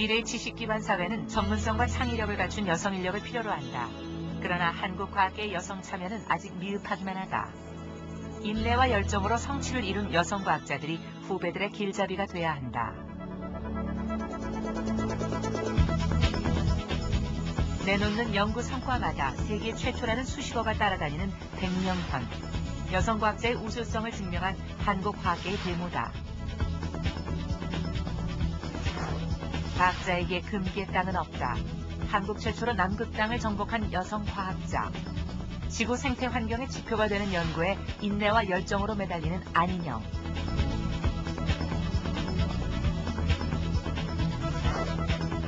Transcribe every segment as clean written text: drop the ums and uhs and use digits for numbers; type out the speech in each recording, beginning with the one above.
미래의 지식 기반 사회는 전문성과 창의력을 갖춘 여성 인력을 필요로 한다. 그러나 한국 과학계의 여성 참여는 아직 미흡하기만 하다. 인내와 열정으로 성취를 이룬 여성 과학자들이 후배들의 길잡이가 돼야 한다. 내놓는 연구 성과마다 세계 최초라는 수식어가 따라다니는 백명현. 여성 과학자의 우수성을 증명한 한국 과학계의 데모다. 과학자에게 금기의 땅은 없다. 한국 최초로 남극 땅을 정복한 여성 과학자. 지구 생태 환경의 지표가 되는 연구에 인내와 열정으로 매달리는 안인영.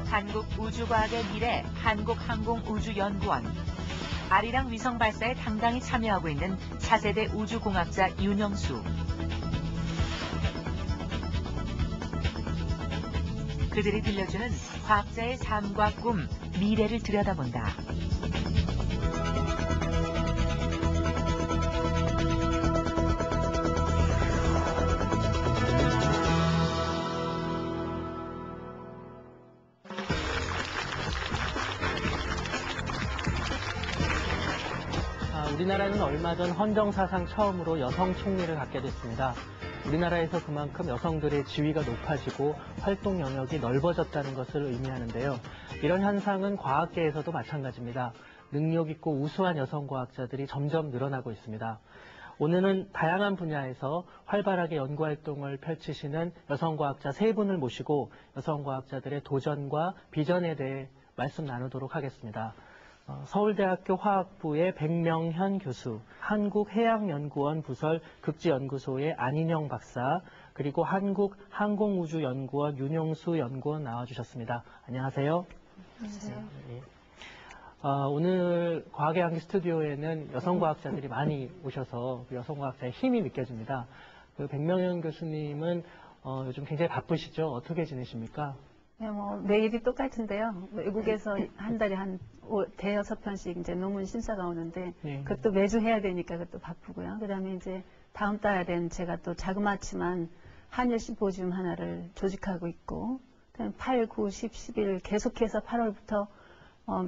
한국 우주과학의 미래 한국항공우주연구원. 아리랑 위성 발사에 당당히 참여하고 있는 차세대 우주공학자 윤영수. 그들이 들려주는 과학자의 삶과 꿈, 미래를 들여다본다. 우리나라는 얼마 전 헌정사상 처음으로 여성 총리를 갖게 됐습니다. 우리나라에서 그만큼 여성들의 지위가 높아지고 활동 영역이 넓어졌다는 것을 의미하는데요. 이런 현상은 과학계에서도 마찬가지입니다. 능력 있고 우수한 여성 과학자들이 점점 늘어나고 있습니다. 오늘은 다양한 분야에서 활발하게 연구활동을 펼치시는 여성 과학자 세 분을 모시고 여성 과학자들의 도전과 비전에 대해 말씀 나누도록 하겠습니다. 서울대학교 화학부의 백명현 교수, 한국해양연구원 부설 극지연구소의 안인영 박사, 그리고 한국항공우주연구원 윤영수 연구원 나와주셨습니다. 안녕하세요. 안녕하세요. 네. 오늘 과학의 향기 스튜디오에는 여성 과학자들이 많이 오셔서 그 여성 과학자의 힘이 느껴집니다. 그 백명현 교수님은 요즘 굉장히 바쁘시죠? 어떻게 지내십니까? 네, 매일이 똑같은데요. 외국에서 한 달에 한 대여섯 편씩 이제 논문 심사가 오는데, 네. 그것도 매주 해야 되니까 그것도 바쁘고요. 그 다음에 이제 다음 달엔 제가 또 자그마치만 한일 심포지움 하나를 조직하고 있고, 8, 9, 10, 11 계속해서 8월부터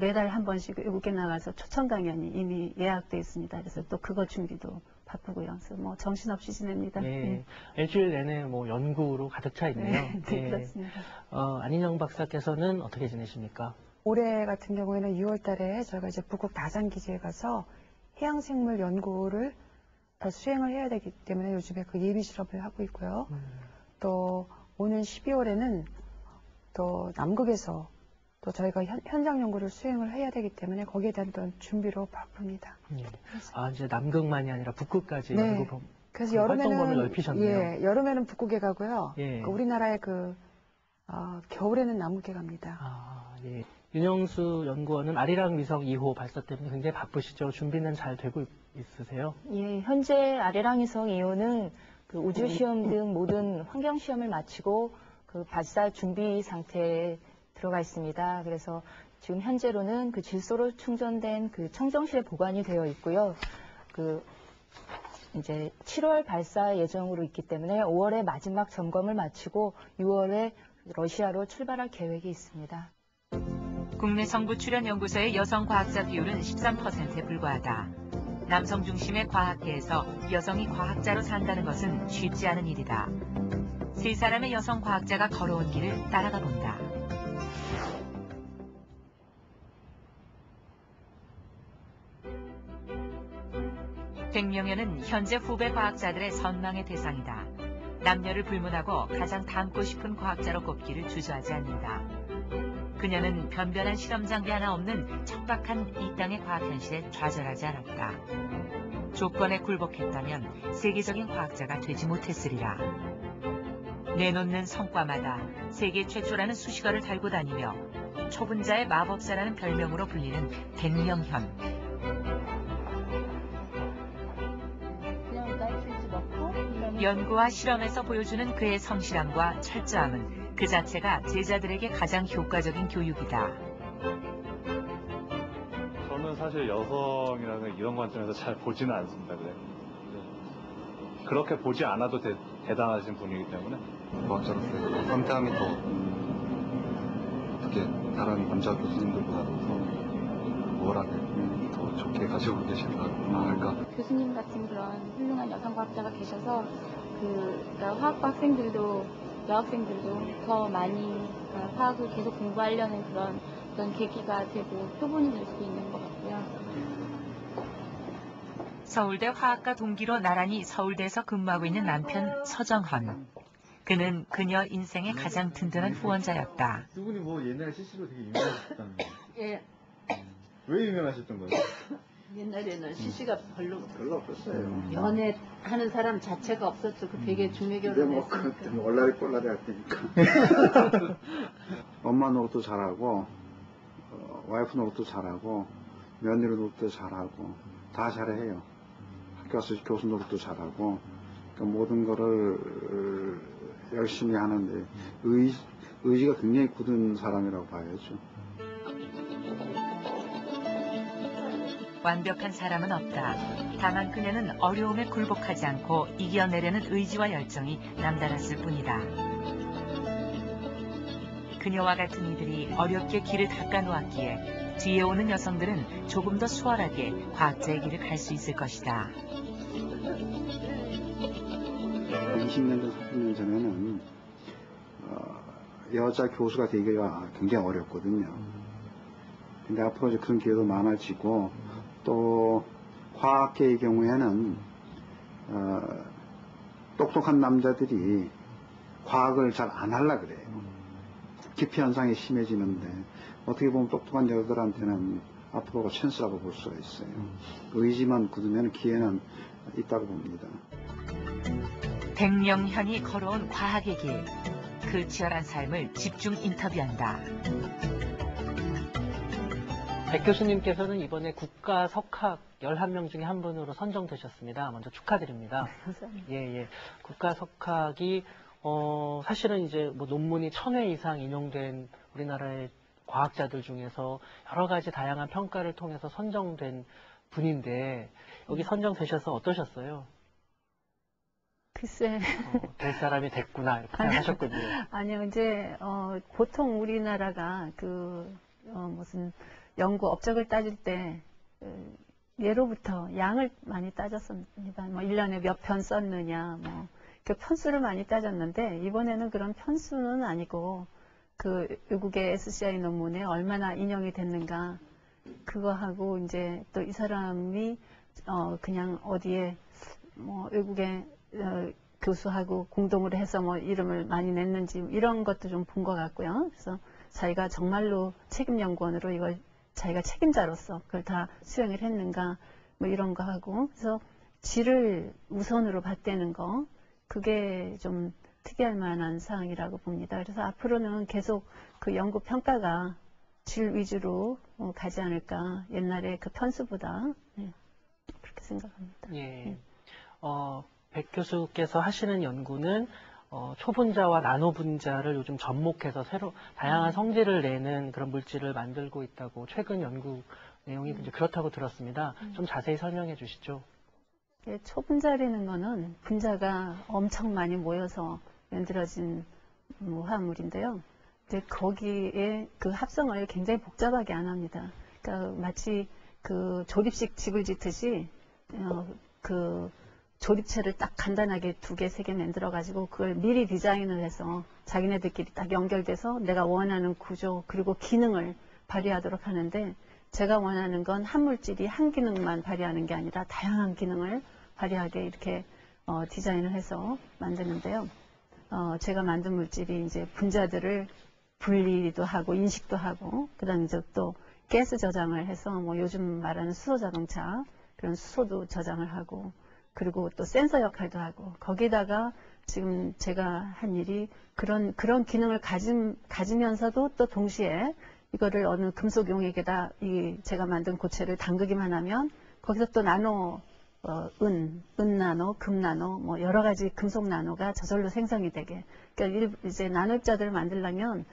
매달 한 번씩 외국에 나가서 초청 강연이 이미 예약돼 있습니다. 그래서 또 그거 준비도 바쁘고요. 그래서 정신없이 지냅니다. 네. 일주일 내내 연구로 가득 차 있네요. 네, 네, 그렇습니다. 안인영 박사께서는 어떻게 지내십니까? 올해 같은 경우에는 6월 달에 저희가 이제 북극 다산 기지에 가서 해양생물 연구를 수행을 해야 되기 때문에 요즘에 그 예비 실험을 하고 있고요. 또 오는 12월에는 또 남극에서 또 저희가 현장 연구를 수행을 해야 되기 때문에 거기에 대한 또 준비로 바쁩니다. 네. 이제 남극만이 아니라 북극까지 네. 연구 그래서 활동범위를 넓히셨네요. 예, 여름에는 북극에 가고요. 예. 우리나라의 겨울에는 남극에 갑니다. 예. 윤영수 연구원은 아리랑 위성 2호 발사 때문에 굉장히 바쁘시죠? 준비는 잘 되고 있으세요? 예, 현재 아리랑 위성 2호는 그 우주 시험 등 모든 환경 시험을 마치고 그 발사 준비 상태에 들어가 있습니다. 그래서 지금 현재로는 그 질소로 충전된 그 청정실에 보관이 되어 있고요. 이제 7월 발사 예정으로 있기 때문에 5월에 마지막 점검을 마치고 6월에 러시아로 출발할 계획이 있습니다. 국내 정부 출연 연구소의 여성 과학자 비율은 13%에 불과하다. 남성 중심의 과학계에서 여성이 과학자로 산다는 것은 쉽지 않은 일이다. 세 사람의 여성 과학자가 걸어온 길을 따라가 본다. 백명현은 현재 후배 과학자들의 선망의 대상이다. 남녀를 불문하고 가장 닮고 싶은 과학자로 꼽기를 주저하지 않는다. 그녀는 변변한 실험 장비 하나 없는 척박한 이 땅의 과학 현실에 좌절하지 않았다. 조건에 굴복했다면 세계적인 과학자가 되지 못했으리라. 내놓는 성과마다 세계 최초라는 수식어를 달고 다니며 초분자의 마법사라는 별명으로 불리는 백명현. 연구와 실험에서 보여주는 그의 성실함과 철저함은 그 자체가 제자들에게 가장 효과적인 교육이다. 저는 사실 여성이라는 이런 관점에서 잘 보지는 않습니다. 그렇게 보지 않아도 대단하신 분이기 때문에 과학자로서의 섬세함이 더 다른 남자 교수님들보다도 더 우월하게 더 좋게 가지고 계신다고 할까. 교수님 같은 그런 훌륭한 여성과학자가 계셔서 그러니까 화학과 학생들도 여학생들도 더 많이 그러니까 화학을 계속 공부하려는 그런 계기가 되고 표본이 될 수 있는 것 같고요. 서울대 화학과 동기로 나란히 서울대에서 근무하고 있는 남편 서정헌. 그는 그녀 인생의 가장 든든한 후원자였다. 두 분이 뭐 옛날에 CC로 되게 유명하셨다는 거예요? 예, 왜 유명하셨던 거예요? 옛날에는 CC가 별로 없었어요. 연애하는 사람 자체가 없었죠. 그 되게 중매 결혼했으니까. 얼라리 꼴라리 할 테니까. 엄마 노릇도 잘하고, 와이프 노릇도 잘하고, 며느리 노릇도 잘하고, 다 잘해요. 학교 가서 교수 노릇도 잘하고, 그러니까 모든 거를 열심히 하는데, 의지가 굉장히 굳은 사람이라고 봐야죠. 완벽한 사람은 없다. 다만 그녀는 어려움에 굴복하지 않고 이겨내려는 의지와 열정이 남달랐을 뿐이다. 그녀와 같은 이들이 어렵게 길을 닦아놓았기에 뒤에 오는 여성들은 조금 더 수월하게 과학자의 길을 갈 수 있을 것이다. 20년 전, 30년 전에는 여자 교수가 되기가 굉장히 어렵거든요. 근데 앞으로 이제 그런 기회도 많아지고 또 화학계의 경우에는 똑똑한 남자들이 과학을 잘 안 하려 그래요. 기피 현상이 심해지는데 어떻게 보면 똑똑한 여자들한테는 앞으로 찬스라고 볼 수가 있어요. 의지만 굳으면 기회는 있다고 봅니다. 백령현이 걸어온 과학의 길. 그 치열한 삶을 집중 인터뷰한다. 백 교수님께서는 이번에 국가 석학 11명 중에 한 분으로 선정되셨습니다. 먼저 축하드립니다. 감사합니다. 예, 예. 국가 석학이 사실은 이제 뭐 논문이 1000회 이상 인용된 우리나라의 과학자들 중에서 여러 가지 다양한 평가를 통해서 선정된 분인데 여기 선정되셔서 어떠셨어요? 글쎄. 될 사람이 됐구나 이렇게 생각하셨군요. 아니요, 이제 보통 우리나라가 무슨 연구 업적을 따질 때 예로부터 양을 많이 따졌습니다. 뭐 1년에 몇 편 썼느냐, 뭐 그 편수를 많이 따졌는데 이번에는 그런 편수는 아니고 그 외국의 SCI 논문에 얼마나 인용이 됐는가 그거 하고 이제 또 이 사람이 그냥 어디에 뭐 외국의 교수하고 공동으로 해서 뭐 이름을 많이 냈는지 이런 것도 좀 본 것 같고요. 그래서 자기가 정말로 책임연구원으로 이걸 자기가 책임자로서 그걸 다 수행을 했는가 뭐 이런 거 하고 그래서 질을 우선으로 봤다는 거 그게 좀 특이할 만한 사항이라고 봅니다. 그래서 앞으로는 계속 그 연구 평가가 질 위주로 가지 않을까 옛날에 그 편수보다 네, 그렇게 생각합니다. 예. 백 교수께서 하시는 연구는 초분자와 나노분자를 요즘 접목해서 새로 다양한 성질을 내는 그런 물질을 만들고 있다고 최근 연구 내용이 이제 그렇다고 들었습니다. 좀 자세히 설명해 주시죠. 예, 초분자라는 거는 분자가 엄청 많이 모여서 만들어진 화합물인데요. 근데 거기에 그 합성을 굉장히 복잡하게 안 합니다. 그러니까 마치 그 조립식 집을 짓듯이 그 조립체를 딱 간단하게 2개, 3개 만들어가지고 그걸 미리 디자인을 해서 자기네들끼리 딱 연결돼서 내가 원하는 구조 그리고 기능을 발휘하도록 하는데 제가 원하는 건 한 물질이 한 기능만 발휘하는 게 아니라 다양한 기능을 발휘하게 이렇게 디자인을 해서 만드는데요. 제가 만든 물질이 이제 분자들을 분리도 하고 인식도 하고 그다음에 이제 또 가스 저장을 해서 뭐 요즘 말하는 수소 자동차 그런 수소도 저장을 하고 그리고 또 센서 역할도 하고 거기다가 지금 제가 한 일이 그런 기능을 가지면서도 또 동시에 이거를 어느 금속 용액에다 제가 만든 고체를 담그기만 하면 거기서 또 나노 은 나노, 금 나노 뭐 여러 가지 금속 나노가 저절로 생성이 되게 그러니까 이제 나노 입자들을 만들려면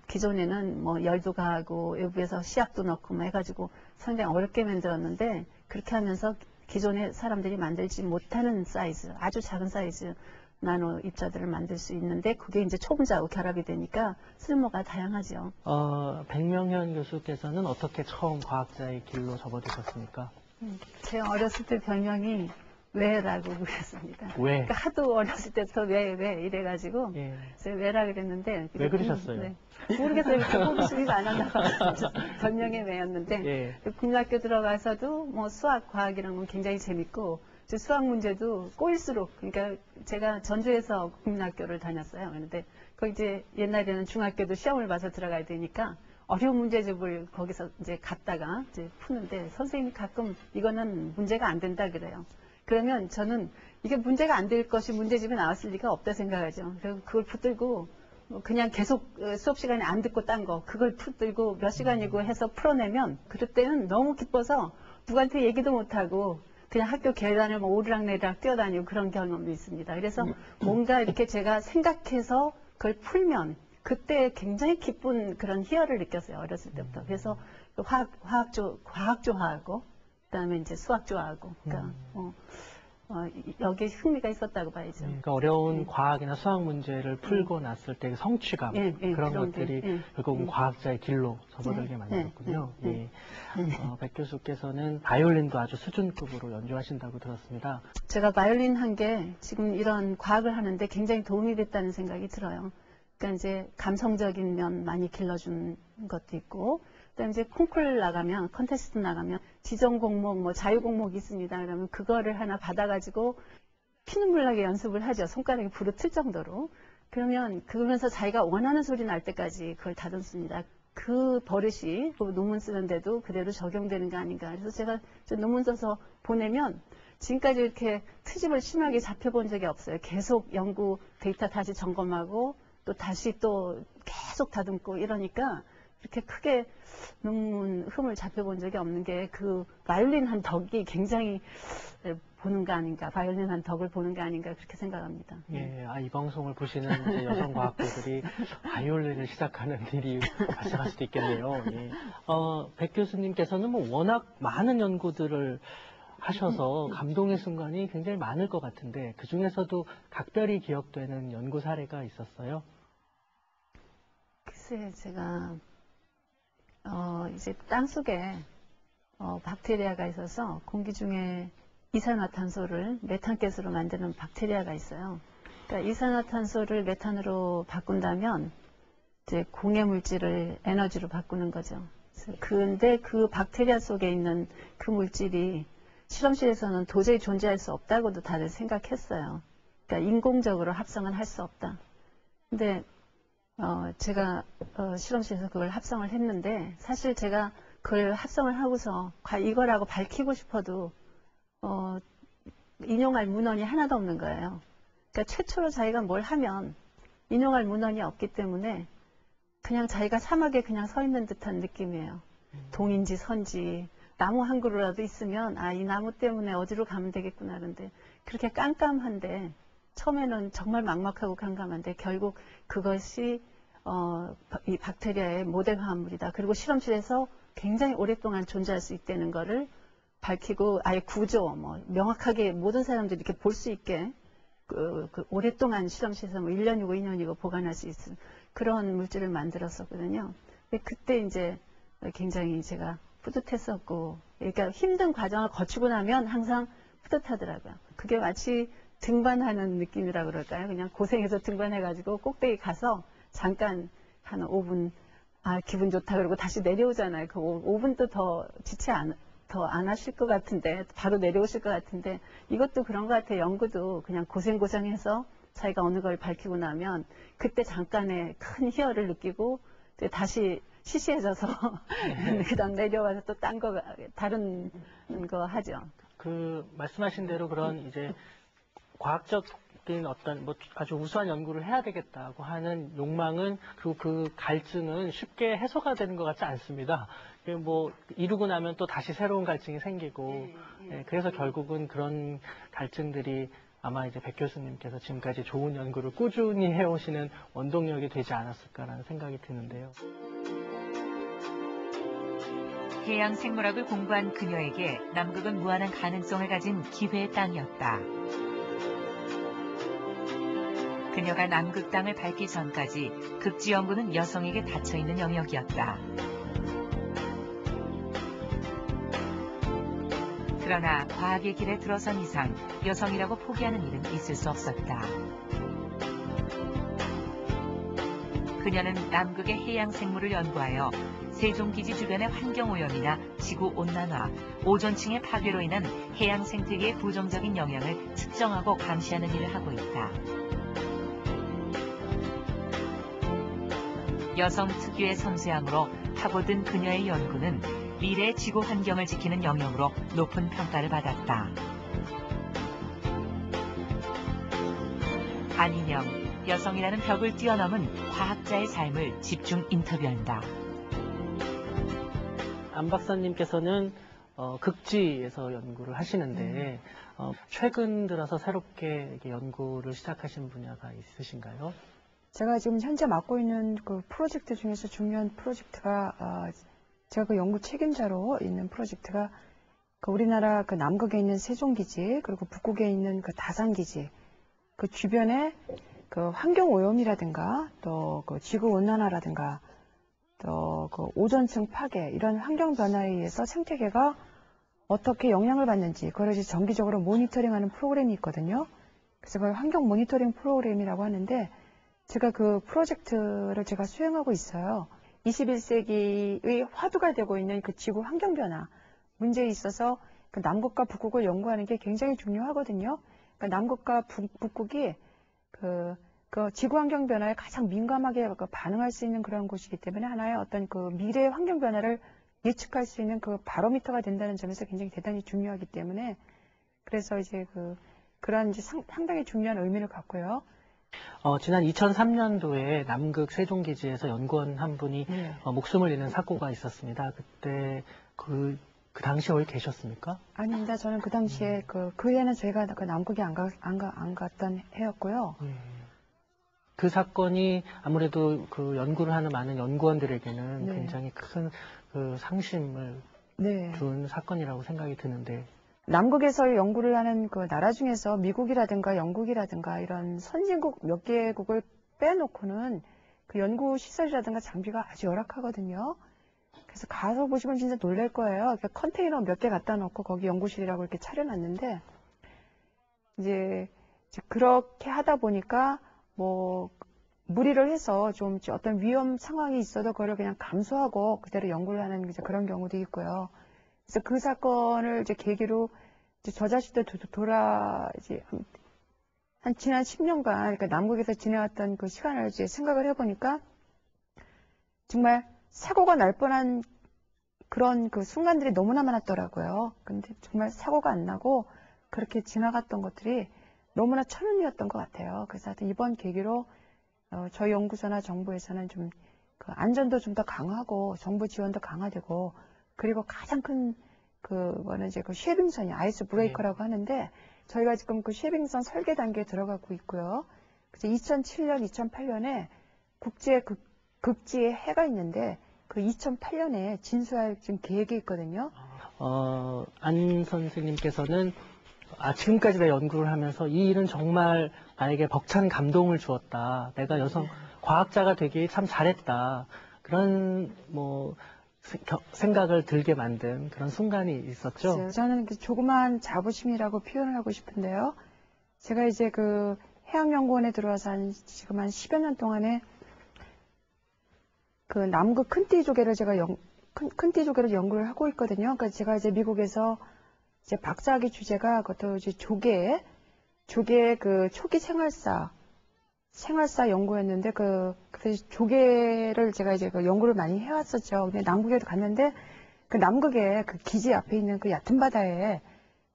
기존에는 뭐 열도 가하고 외부에서 시약도 넣고 뭐 해가지고 상당히 어렵게 만들었는데 그렇게 하면서 기존에 사람들이 만들지 못하는 사이즈, 아주 작은 사이즈 나노 입자들을 만들 수 있는데 그게 이제 초분자하고 결합이 되니까 쓸모가 다양하죠. 백명현 교수께서는 어떻게 처음 과학자의 길로 접어드셨습니까? 제 어렸을 때 별명이 왜라고 그랬습니다. 왜? 그러니까 하도 어렸을 때부터 왜 이래가지고 예. 제가 왜라 그랬는데 왜 그러셨어요? 네. 모르겠어요. 호기심이가 안 한다고 별명이 왜였는데 예. 국민학교 들어가서도 뭐 수학, 과학이라는 건 굉장히 재밌고 수학 문제도 꼬일수록 그러니까 제가 전주에서 국민학교를 다녔어요. 그런데 거기 이제 옛날에는 중학교도 시험을 봐서 들어가야 되니까 어려운 문제집을 거기서 이제 갔다가 이제 푸는데 선생님이 가끔 이거는 문제가 안 된다 그래요. 그러면 저는 이게 문제가 안 될 것이 문제집에 나왔을 리가 없다 생각하죠. 그리고 그걸 붙들고 그냥 계속 수업 시간에 안 듣고 딴 거 그걸 붙들고 몇 시간이고 해서 풀어내면 그럴 때는 너무 기뻐서 누구한테 얘기도 못하고 그냥 학교 계단을 뭐 오르락내리락 뛰어다니고 그런 경험도 있습니다. 그래서 뭔가 이렇게 제가 생각해서 그걸 풀면 그때 굉장히 기쁜 그런 희열을 느꼈어요. 어렸을 때부터. 그래서 과학 좋아하고 그다음에 이제 수학 좋아하고 그러니까 여기에 흥미가 있었다고 봐야죠. 그러니까 어려운 과학이나 수학 문제를 풀고 났을 때 그 성취감 그런 것들이 결국은 과학자의 길로 접어들게 만들었군요. 백 교수께서는 바이올린도 아주 수준급으로 연주하신다고 들었습니다. 제가 바이올린 한 게 지금 이런 과학을 하는데 굉장히 도움이 됐다는 생각이 들어요. 그러니까 이제 감성적인 면 많이 길러준 것도 있고 그다음에 이제 콩쿨 나가면 컨테스트 나가면 지정 공목 뭐 자유 공목이 있습니다. 그러면 그거를 하나 받아가지고 피눈물 나게 연습을 하죠. 손가락이 부르틀 정도로. 그러면 그러면서 자기가 원하는 소리 날 때까지 그걸 다듬습니다. 그 버릇이 논문 쓰는데도 그대로 적용되는 거 아닌가. 그래서 제가 논문 써서 보내면 지금까지 이렇게 트집을 심하게 잡혀본 적이 없어요. 계속 연구 데이터 다시 점검하고 또 다시 또 계속 다듬고 이러니까 이렇게 크게 논문 흠을 잡혀본 적이 없는 게 그 바이올린 한 덕이 굉장히 보는 거 아닌가, 바이올린 한 덕을 보는 거 아닌가 그렇게 생각합니다. 예, 이 방송을 보시는 이제 여성 과학자들이 바이올린을 시작하는 일이 발생할 수도 있겠네요. 예. 백 교수님께서는 뭐 워낙 많은 연구들을 하셔서 감동의 순간이 굉장히 많을 것 같은데 그 중에서도 각별히 기억되는 연구 사례가 있었어요? 글쎄, 제가 이제 땅 속에 박테리아가 있어서 공기 중에 이산화탄소를 메탄가스로 만드는 박테리아가 있어요. 그러니까 이산화탄소를 메탄으로 바꾼다면 이제 공해 물질을 에너지로 바꾸는 거죠. 그런데 그 박테리아 속에 있는 그 물질이 실험실에서는 도저히 존재할 수 없다고도 다들 생각했어요. 그러니까 인공적으로 합성은 할 수 없다. 근데 제가 실험실에서 그걸 합성을 했는데 사실 제가 그걸 합성을 하고서 이거라고 밝히고 싶어도 인용할 문헌이 하나도 없는 거예요. 그러니까 최초로 자기가 뭘 하면 인용할 문헌이 없기 때문에 그냥 자기가 사막에 그냥 서 있는 듯한 느낌이에요. 동인지 선지 나무 한 그루라도 있으면 이 나무 때문에 어디로 가면 되겠구나. 그런데 그렇게 깜깜한데 처음에는 정말 막막하고 깜깜한데 결국 그것이 이 박테리아의 모델 화합물이다. 그리고 실험실에서 굉장히 오랫동안 존재할 수 있다는 거를 밝히고 아예 구조 명확하게 모든 사람들이 이렇게 볼 수 있게 그 오랫동안 실험실에서 1년이고 2년이고 보관할 수 있는 그런 물질을 만들었었거든요. 그때 이제 굉장히 제가 뿌듯했었고, 그러니까 힘든 과정을 거치고 나면 항상 뿌듯하더라고요. 그게 마치 등반하는 느낌이라 그럴까요? 그냥 고생해서 등반해가지고 꼭대기 가서 잠깐 한 5분, 기분 좋다 그러고 다시 내려오잖아요. 그 5분도 더 더 안 하실 것 같은데, 바로 내려오실 것 같은데, 이것도 그런 것 같아요. 연구도 그냥 고생해서 자기가 어느 걸 밝히고 나면 그때 잠깐의 큰 희열을 느끼고 다시 시시해져서 그다음 내려와서 또 다른 거 하죠. 그 말씀하신 대로 그런 이제 과학적인 어떤 아주 우수한 연구를 해야 되겠다고 하는 욕망은 그 갈증은 쉽게 해소가 되는 것 같지 않습니다. 이루고 나면 또 다시 새로운 갈증이 생기고 그래서 결국은 그런 갈증들이 아마 이제 백 교수님께서 지금까지 좋은 연구를 꾸준히 해오시는 원동력이 되지 않았을까라는 생각이 드는데요. 해양 생물학을 공부한 그녀에게 남극은 무한한 가능성을 가진 기회의 땅이었다. 그녀가 남극 땅을 밟기 전까지 극지 연구는 여성에게 닫혀있는 영역이었다. 그러나 과학의 길에 들어선 이상 여성이라고 포기하는 일은 있을 수 없었다. 그녀는 남극의 해양 생물을 연구하여 세종기지 주변의 환경오염이나 지구온난화, 오존층의 파괴로 인한 해양 생태계의 부정적인 영향을 측정하고 감시하는 일을 하고 있다. 여성 특유의 섬세함으로 파고든 그녀의 연구는 미래 지구 환경을 지키는 영역으로 높은 평가를 받았다. 안인영, 여성이라는 벽을 뛰어넘은 과학자의 삶을 집중 인터뷰한다. 안 박사님께서는 극지에서 연구를 하시는데 최근 들어서 새롭게 이렇게 연구를 시작하신 분야가 있으신가요? 제가 지금 현재 맡고 있는 그 프로젝트 중에서 중요한 프로젝트가 제가 그 연구 책임자로 있는 프로젝트가 그 우리나라 그 남극에 있는 세종기지 그리고 북극에 있는 그 다산기지 그 주변에 그 환경 오염이라든가 또 그 지구 온난화라든가 또 그 오존층 파괴 이런 환경 변화에 의해서 생태계가 어떻게 영향을 받는지 그걸 이제 정기적으로 모니터링하는 프로그램이 있거든요. 그래서 그걸 환경 모니터링 프로그램이라고 하는데 제가 그 프로젝트를 제가 수행하고 있어요. 21세기의 화두가 되고 있는 그 지구 환경 변화 문제에 있어서 그 남극과 북극을 연구하는 게 굉장히 중요하거든요. 그러니까 남극과 북극이 그 지구 환경 변화에 가장 민감하게 반응할 수 있는 그런 곳이기 때문에 하나의 어떤 그 미래 환경 변화를 예측할 수 있는 그 바로미터가 된다는 점에서 굉장히 대단히 중요하기 때문에 그래서 이제 그런 이제 상당히 중요한 의미를 갖고요. 지난 2003년도에 남극 세종기지에서 연구원 한 분이 목숨을 잃는 사고가 있었습니다. 그때 그 당시에 거기 계셨습니까? 아닙니다. 저는 그 당시에 그 해에는 저희가 그 남극에 안 갔던 해였고요. 그 사건이 아무래도 그 연구를 하는 많은 연구원들에게는 굉장히 큰 그 상심을 준 사건이라고 생각이 드는데. 남극에서 연구를 하는 그 나라 중에서 미국이라든가 영국이라든가 이런 선진국 몇 개국을 빼놓고는 그 연구 시설이라든가 장비가 아주 열악하거든요. 그래서 가서 보시면 진짜 놀랄 거예요. 컨테이너 몇 개 갖다 놓고 거기 연구실이라고 이렇게 차려놨는데 이제 그렇게 하다 보니까 뭐 무리를 해서 좀 어떤 위험 상황이 있어도 그거를 그냥 감수하고 그대로 연구를 하는 이제 그런 경우도 있고요. 그래서 그 사건을 이제 계기로 이제 저 자식도 이제 한 지난 10년간 그러니까 남극에서 지내왔던 그 시간을 이제 생각을 해보니까 정말 사고가 날 뻔한 그런 그 순간들이 너무나 많았더라고요. 근데 정말 사고가 안 나고 그렇게 지나갔던 것들이 너무나 천운이었던 것 같아요. 그래서 하여튼 이번 계기로 저희 연구소나 정부에서는 좀 그 안전도 좀 더 강하고 정부 지원도 강화되고 그리고 가장 큰 그거는 이제 그 쉐빙선이 아이스 브레이커라고 하는데 저희가 지금 그 쉐빙선 설계 단계에 들어가고 있고요. 그래서 2007년, 2008년에 국제 극지의 해가 있는데 그 2008년에 진수할 지금 계획이 있거든요. 안 선생님께서는 지금까지 내 연구를 하면서 이 일은 정말 나에게 벅찬 감동을 주었다. 내가 여성 과학자가 되기 참 잘했다. 그런 생각을 들게 만든 그런 순간이 있었죠. 글쎄요, 저는 조그만 자부심이라고 표현을 하고 싶은데요. 제가 이제 그 해양연구원에 들어와서 지금 한 10여 년 동안에 그 남극 큰띠조개를 제가 큰띠조개를 연구를 하고 있거든요. 그러니까 제가 이제 미국에서 이제 박사학위 주제가 그것도 이제 조개의 그 초기 생활사 연구였는데 그래서 조개를 제가 이제 그 연구를 많이 해왔었죠. 근데 남극에도 갔는데 그 남극에 그 기지 앞에 있는 그 얕은 바다에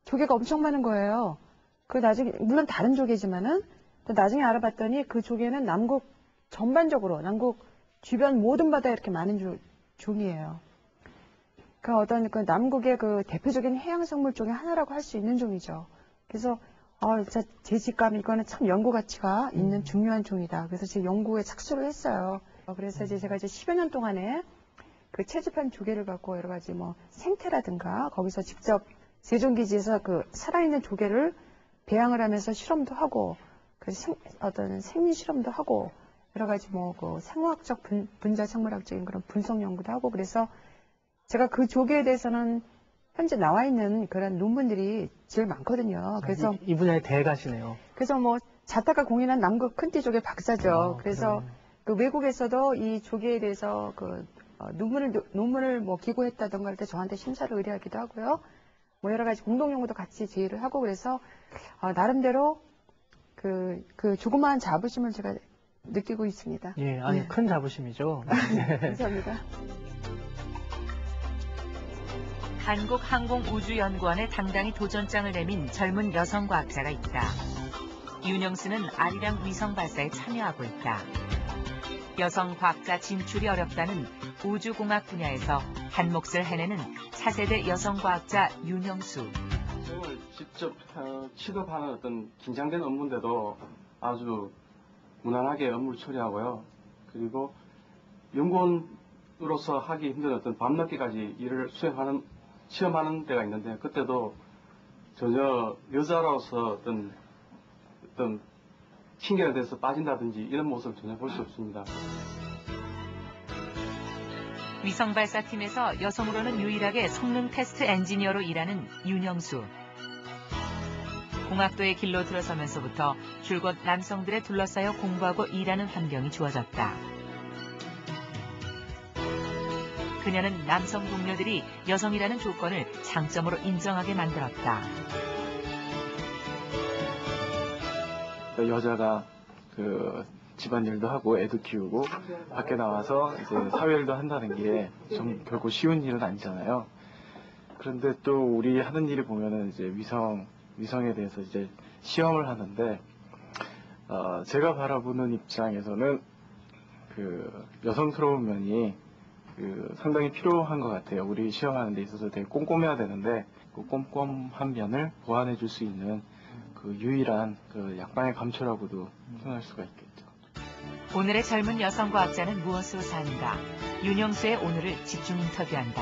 조개가 엄청 많은 거예요. 그 나중에 물론 다른 조개지만은 또 나중에 알아봤더니 그 조개는 남극 전반적으로 남극 주변 모든 바다에 이렇게 많은 종이에요. 그 어떤 그 남극의 그 대표적인 해양 생물 중에 하나라고 할 수 있는 종이죠. 그래서 진짜 제 직감 이거는 참 연구 가치가 있는 중요한 종이다. 그래서 제 연구에 착수를 했어요. 그래서 이제 제가 이제 10여 년 동안에 그 채집한 조개를 갖고 여러 가지 생태라든가 거기서 직접 세종기지에서 그 살아있는 조개를 배양을 하면서 실험도 하고 어떤 생리 실험도 하고 여러 가지 그 생화학적 분자 생물학적인 그런 분석 연구도 하고 그래서 제가 그 조개에 대해서는 현재 나와 있는 그런 논문들이 제일 많거든요. 그래서 이 분야의 대가시네요. 그래서 자타가 공인한 남극 큰띠 조개 박사죠. 그래서 그러네요. 그 외국에서도 이 조개에 대해서 논문을 기고했다던가 할 때 저한테 심사를 의뢰하기도 하고요. 여러 가지 공동 연구도 같이 제의를 하고 그래서 나름대로 그 조그마한 자부심을 제가 느끼고 있습니다. 예, 아니 큰 자부심이죠. 감사합니다. 한국항공우주연구원에 당당히 도전장을 내민 젊은 여성 과학자가 있다. 윤영수는 아리랑 위성 발사에 참여하고 있다. 여성 과학자 진출이 어렵다는 우주공학 분야에서 한 몫을 해내는 차세대 여성 과학자 윤영수. 시험을 직접 취급하는 어떤 긴장된 업무인데도 아주 무난하게 업무를 처리하고요. 그리고 연구원으로서 하기 힘든 어떤 밤늦게까지 일을 시험하는 데가 있는데 그때도 전혀 여자로서 어떤 핑계가 돼서 빠진다든지 이런 모습을 전혀 볼 수 없습니다. 위성발사팀에서 여성으로는 유일하게 성능 테스트 엔지니어로 일하는 윤영수. 공학도의 길로 들어서면서부터 줄곧 남성들에 둘러싸여 공부하고 일하는 환경이 주어졌다. 그녀는 남성 동료들이 여성이라는 조건을 장점으로 인정하게 만들었다. 여자가 집안일도 하고 애도 키우고 밖에 나와서 이제 사회일도 한다는 게 좀 결코 쉬운 일은 아니잖아요. 그런데 또 우리 하는 일을 보면은 이제 위성에 대해서 이제 시험을 하는데 제가 바라보는 입장에서는 여성스러운 면이 상당히 필요한 것 같아요. 우리 시험하는 데 있어서 되게 꼼꼼해야 되는데 그 꼼꼼한 면을 보완해 줄 수 있는 유일한 약방의 감초라고도 표현할 수가 있겠죠. 오늘의 젊은 여성 과학자는 무엇으로 사는가? 윤영수의 오늘을 집중 인터뷰한다.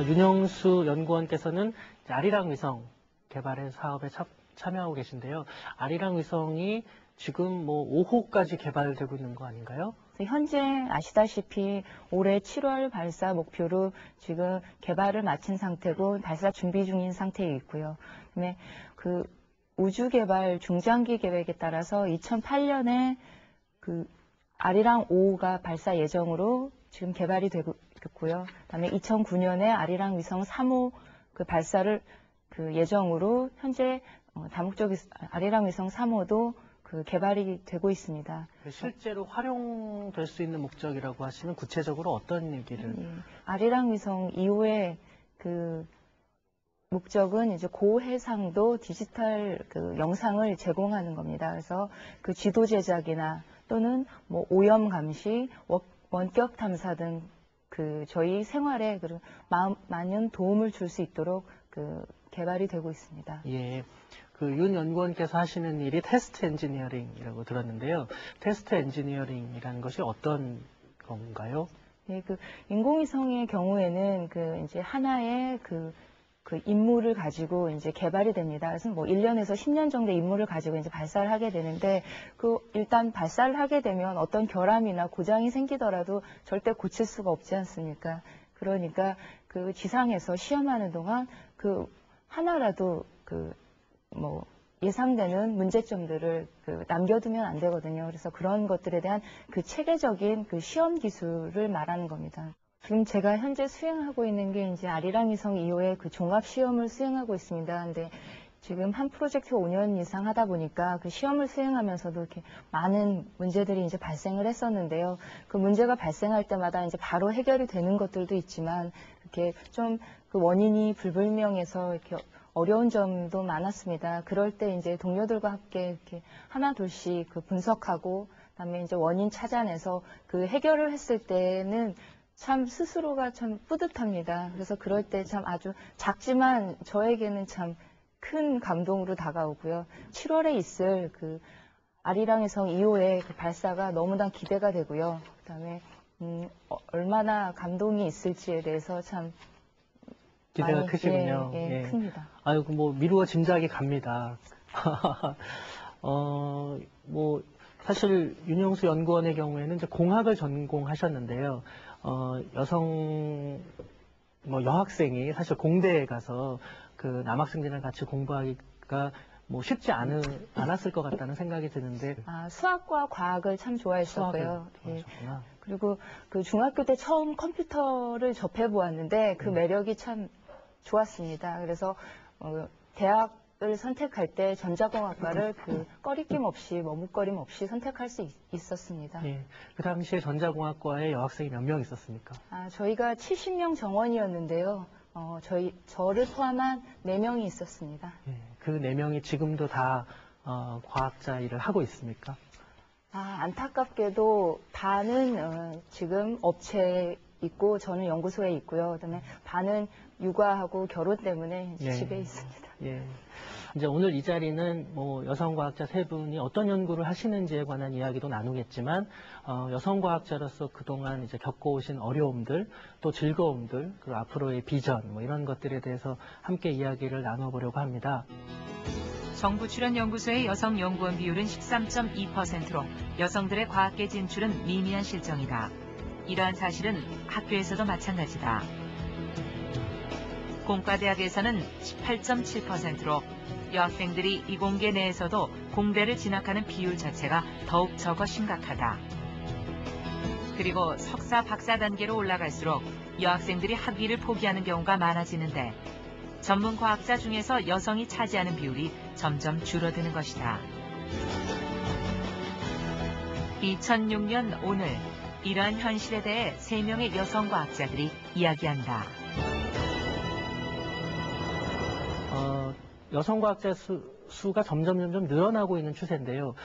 윤영수 연구원께서는 아리랑 위성 개발의 사업에 참여하고 계신데요. 아리랑 위성이 지금 5호까지 개발되고 있는 거 아닌가요? 현재 아시다시피 올해 7월 발사 목표로 지금 개발을 마친 상태고 발사 준비 중인 상태에 있고요. 그다음에 우주 개발 중장기 계획에 따라서 2008년에 아리랑 5호가 발사 예정으로 지금 개발이 되고 있고요. 그다음에 2009년에 아리랑 위성 3호 발사를 예정으로 현재 다목적 아리랑 위성 3호도 개발이 되고 있습니다. 실제로 활용될 수 있는 목적이라고 하시면 구체적으로 어떤 얘기를? 아리랑 위성 2호의 목적은 이제 고해상도 디지털 영상을 제공하는 겁니다. 그래서 지도 제작이나 또는 오염 감시, 원격 탐사 등 저희 생활에 많은 도움을 줄 수 있도록 개발이 되고 있습니다. 예. 윤 연구원께서 하시는 일이 테스트 엔지니어링이라고 들었는데요. 테스트 엔지니어링이라는 것이 어떤 건가요? 네, 인공위성의 경우에는 이제 하나의 임무를 가지고 이제 개발이 됩니다. 그래서 1년에서 10년 정도의 임무를 가지고 이제 발사를 하게 되는데 일단 발사를 하게 되면 어떤 결함이나 고장이 생기더라도 절대 고칠 수가 없지 않습니까? 그러니까 지상에서 시험하는 동안 하나라도 예상되는 문제점들을 남겨두면 안 되거든요. 그래서 그런 것들에 대한 체계적인 시험 기술을 말하는 겁니다. 지금 제가 현재 수행하고 있는 게 이제 아리랑 위성 2호의 종합 시험을 수행하고 있습니다. 근데 지금 한 프로젝트 5년 이상 하다 보니까 시험을 수행하면서도 이렇게 많은 문제들이 이제 발생을 했었는데요. 문제가 발생할 때마다 이제 바로 해결이 되는 것들도 있지만 이렇게 좀 원인이 불분명해서 이렇게 어려운 점도 많았습니다. 그럴 때 이제 동료들과 함께 이렇게 하나 둘씩 분석하고 그다음에 이제 원인 찾아내서 해결을 했을 때는 참 스스로가 참 뿌듯합니다. 그래서 그럴 때 참 아주 작지만 저에게는 참 큰 감동으로 다가오고요. 7월에 있을 아리랑 위성 2호의 발사가 너무나 기대가 되고요. 그다음에 얼마나 감동이 있을지에 대해서 참 기대가 많이, 크시군요. 예, 큽니다. 아이고 미루어 짐작이 갑니다. 사실 윤영수 연구원의 경우에는 이제 공학을 전공하셨는데요. 여학생이 사실 공대에 가서 그 남학생들이랑 같이 공부하기가 쉽지 않았을 것 같다는 생각이 드는데. 수학과 과학을 참 좋아했었고요. 예. 그리고 그 중학교 때 처음 컴퓨터를 접해 보았는데 그 매력이 참 좋았습니다. 그래서 대학을 선택할 때 전자공학과를 꺼리낌 없이 머뭇거림 없이 선택할 수 있었습니다. 예. 그 당시에 전자공학과에 여학생이 몇 명 있었습니까? 저희가 70명 정원이었는데요. 저를 포함한 4명이 있었습니다. 예. 그 4명이 지금도 다 과학자 일을 하고 있습니까? 안타깝게도 반은 지금 업체에 있고 저는 연구소에 있고요. 그다음에 반은 육아하고 결혼 때문에 집에 있습니다. 예. 이제 오늘 이 자리는 여성 과학자 3분이 어떤 연구를 하시는지에 관한 이야기도 나누겠지만 여성 과학자로서 그동안 이제 겪어오신 어려움들, 또 즐거움들, 그리고 앞으로의 비전 이런 것들에 대해서 함께 이야기를 나눠보려고 합니다. 정부 출연 연구소의 여성 연구원 비율은 13.2%로 여성들의 과학계 진출은 미미한 실정이다. 이러한 사실은 학교에서도 마찬가지다. 공과대학에서는 18.7%로 여학생들이 이공계 내에서도 공대를 진학하는 비율 자체가 더욱 적어 심각하다. 그리고 석사, 박사 단계로 올라갈수록 여학생들이 학위를 포기하는 경우가 많아지는데 전문 과학자 중에서 여성이 차지하는 비율이 점점 줄어드는 것이다. 2006년 오늘 이러한 현실에 대해 3명의 여성 과학자들이 이야기한다. 여성 과학자 수가 점점 늘어나고 있는 추세인데요.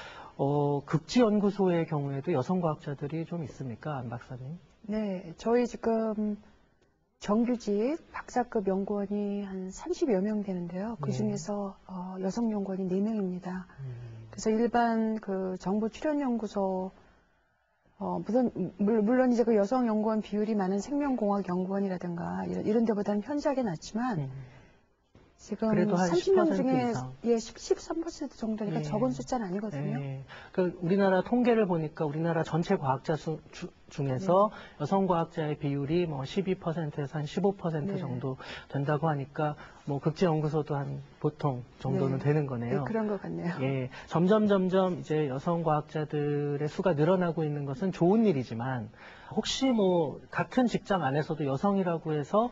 극지연구소의 경우에도 여성 과학자들이 좀 있습니까, 안 박사님? 네, 저희 지금 정규직 박사급 연구원이 한 30여 명 되는데요. 그 중에서 여성 연구원이 4명입니다. 그래서 일반 그 정부 출연연구소 물론 이제 그 여성 연구원 비율이 많은 생명공학 연구원이라든가 이런 데보다는 현저하게 낮지만 지금 그래도 한 30명 중에 이상. 13% 정도니까 적은 숫자는 아니거든요. 그러니까 우리나라 통계를 보니까 우리나라 전체 과학자 수 중에서 여성 과학자의 비율이 12%에서 한 15% 정도 된다고 하니까 극지연구소도 한 보통 정도는 되는 거네요. 네, 그런 것 같네요. 예, 점점 이제 여성 과학자들의 수가 늘어나고 있는 것은 좋은 일이지만 혹시 같은 직장 안에서도 여성이라고 해서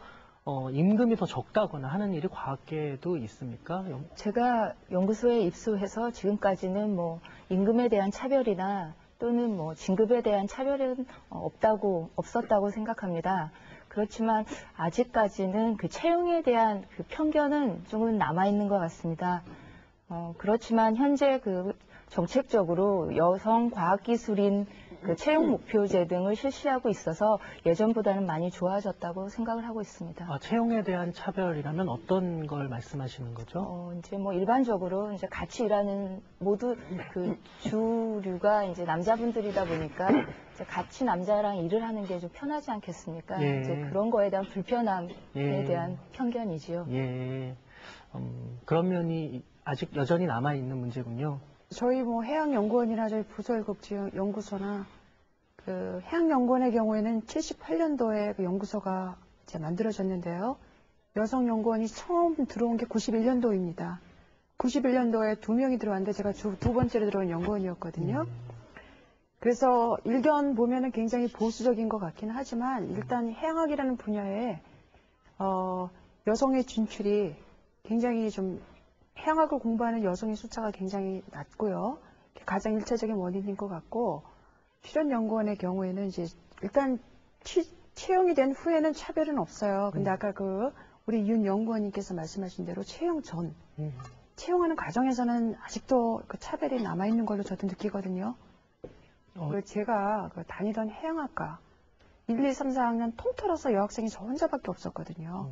임금이 더 적다거나 하는 일이 과학계에도 있습니까? 제가 연구소에 입소해서 지금까지는 임금에 대한 차별이나 또는 진급에 대한 차별은 없었다고 생각합니다. 그렇지만 아직까지는 그 채용에 대한 그 편견은 조금 남아있는 것 같습니다. 그렇지만 현재 정책적으로 여성 과학기술인 채용 목표제 등을 실시하고 있어서 예전보다는 많이 좋아졌다고 생각을 하고 있습니다. 채용에 대한 차별이라면 어떤 걸 말씀하시는 거죠? 이제 일반적으로 이제 같이 일하는 모두 주류가 이제 남자분들이다 보니까 이제 같이 남자랑 일을 하는 게 좀 편하지 않겠습니까? 이제 그런 거에 대한 불편함에 대한 편견이지요. 그런 면이 아직 여전히 남아 있는 문제군요. 저희 해양연구원이나 저희 부설급지연구소나 해양연구원의 경우에는 78년도에 연구소가 이제 만들어졌는데요. 여성연구원이 처음 들어온 게 91년도입니다. 91년도에 2명이 들어왔는데 제가 두 번째로 들어온 연구원이었거든요. 그래서 일견 보면은 굉장히 보수적인 것 같긴 하지만 일단 해양학이라는 분야에 여성의 진출이 굉장히 좀 해양학을 공부하는 여성의 숫자가 굉장히 낮고요. 가장 일차적인 원인인 것 같고 출연연구원의 경우에는 이제 일단 채용이 된 후에는 차별은 없어요. 근데 아까 우리 윤 연구원님께서 말씀하신 대로 채용 전 채용하는 과정에서는 아직도 그 차별이 남아있는 걸로 저도 느끼거든요. 제가 다니던 해양학과 1, 2, 3, 4학년 통틀어서 여학생이 저 혼자밖에 없었거든요.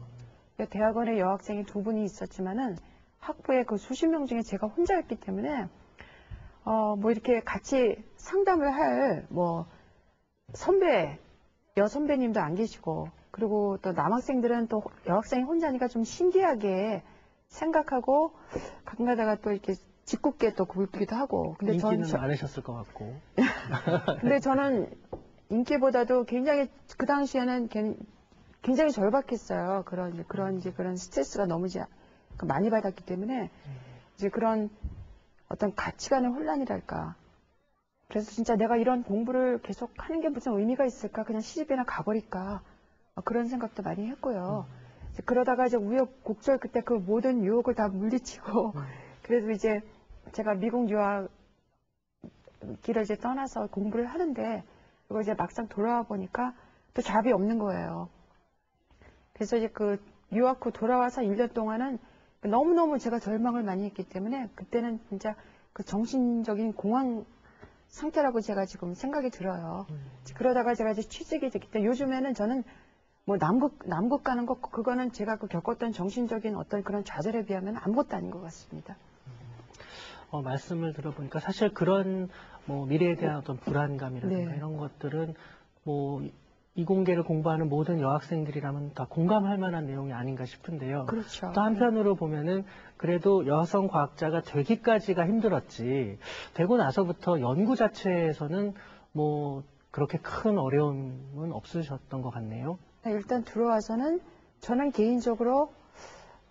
대학원에 여학생이 2분이 있었지만은 학부에 수십 명 중에 제가 혼자였기 때문에 이렇게 같이 상담을 할 여선배님도 안 계시고 그리고 또 남학생들은 또 여학생이 혼자니까 좀 신기하게 생각하고 가끔 가다가 또 이렇게 짓궂게 또 굴기도 하고. 근데 인기는 많으셨을 것 같고. 근데 저는 인기보다도 굉장히 그 당시에는 굉장히 절박했어요. 그런 스트레스가 너무 많이 받았기 때문에 이제 그런 어떤 가치관의 혼란이랄까. 그래서 진짜 내가 이런 공부를 계속 하는 게 무슨 의미가 있을까? 그냥 시집이나 가버릴까? 그런 생각도 많이 했고요. 이제 그러다가 이제 우여곡절 그때 그 모든 유혹을 다 물리치고 그래서 이제 제가 미국 유학 길을 이제 떠나서 공부를 하는데 그리고 이제 막상 돌아와 보니까 또 답이 없는 거예요. 그래서 이제 그 유학 후 돌아와서 1년 동안은 너무너무 제가 절망을 많이 했기 때문에 그때는 진짜 그 정신적인 공황 상태라고 제가 지금 생각이 들어요. 그러다가 제가 이제 취직이 됐기 때문에 요즘에는 저는 뭐 남극 가는 거 그거는 제가 그 겪었던 정신적인 어떤 그런 좌절에 비하면 아무것도 아닌 것 같습니다. 말씀을 들어보니까 사실 그런 뭐 미래에 대한 어떤 불안감이라든가 네. 이런 것들은 뭐 이공계를 공부하는 모든 여학생들이라면 다 공감할 만한 내용이 아닌가 싶은데요. 그렇죠. 또 한편으로 보면은 그래도 여성 과학자가 되기까지가 힘들었지 되고 나서부터 연구 자체에서는 뭐 그렇게 큰 어려움은 없으셨던 것 같네요. 일단 들어와서는 저는 개인적으로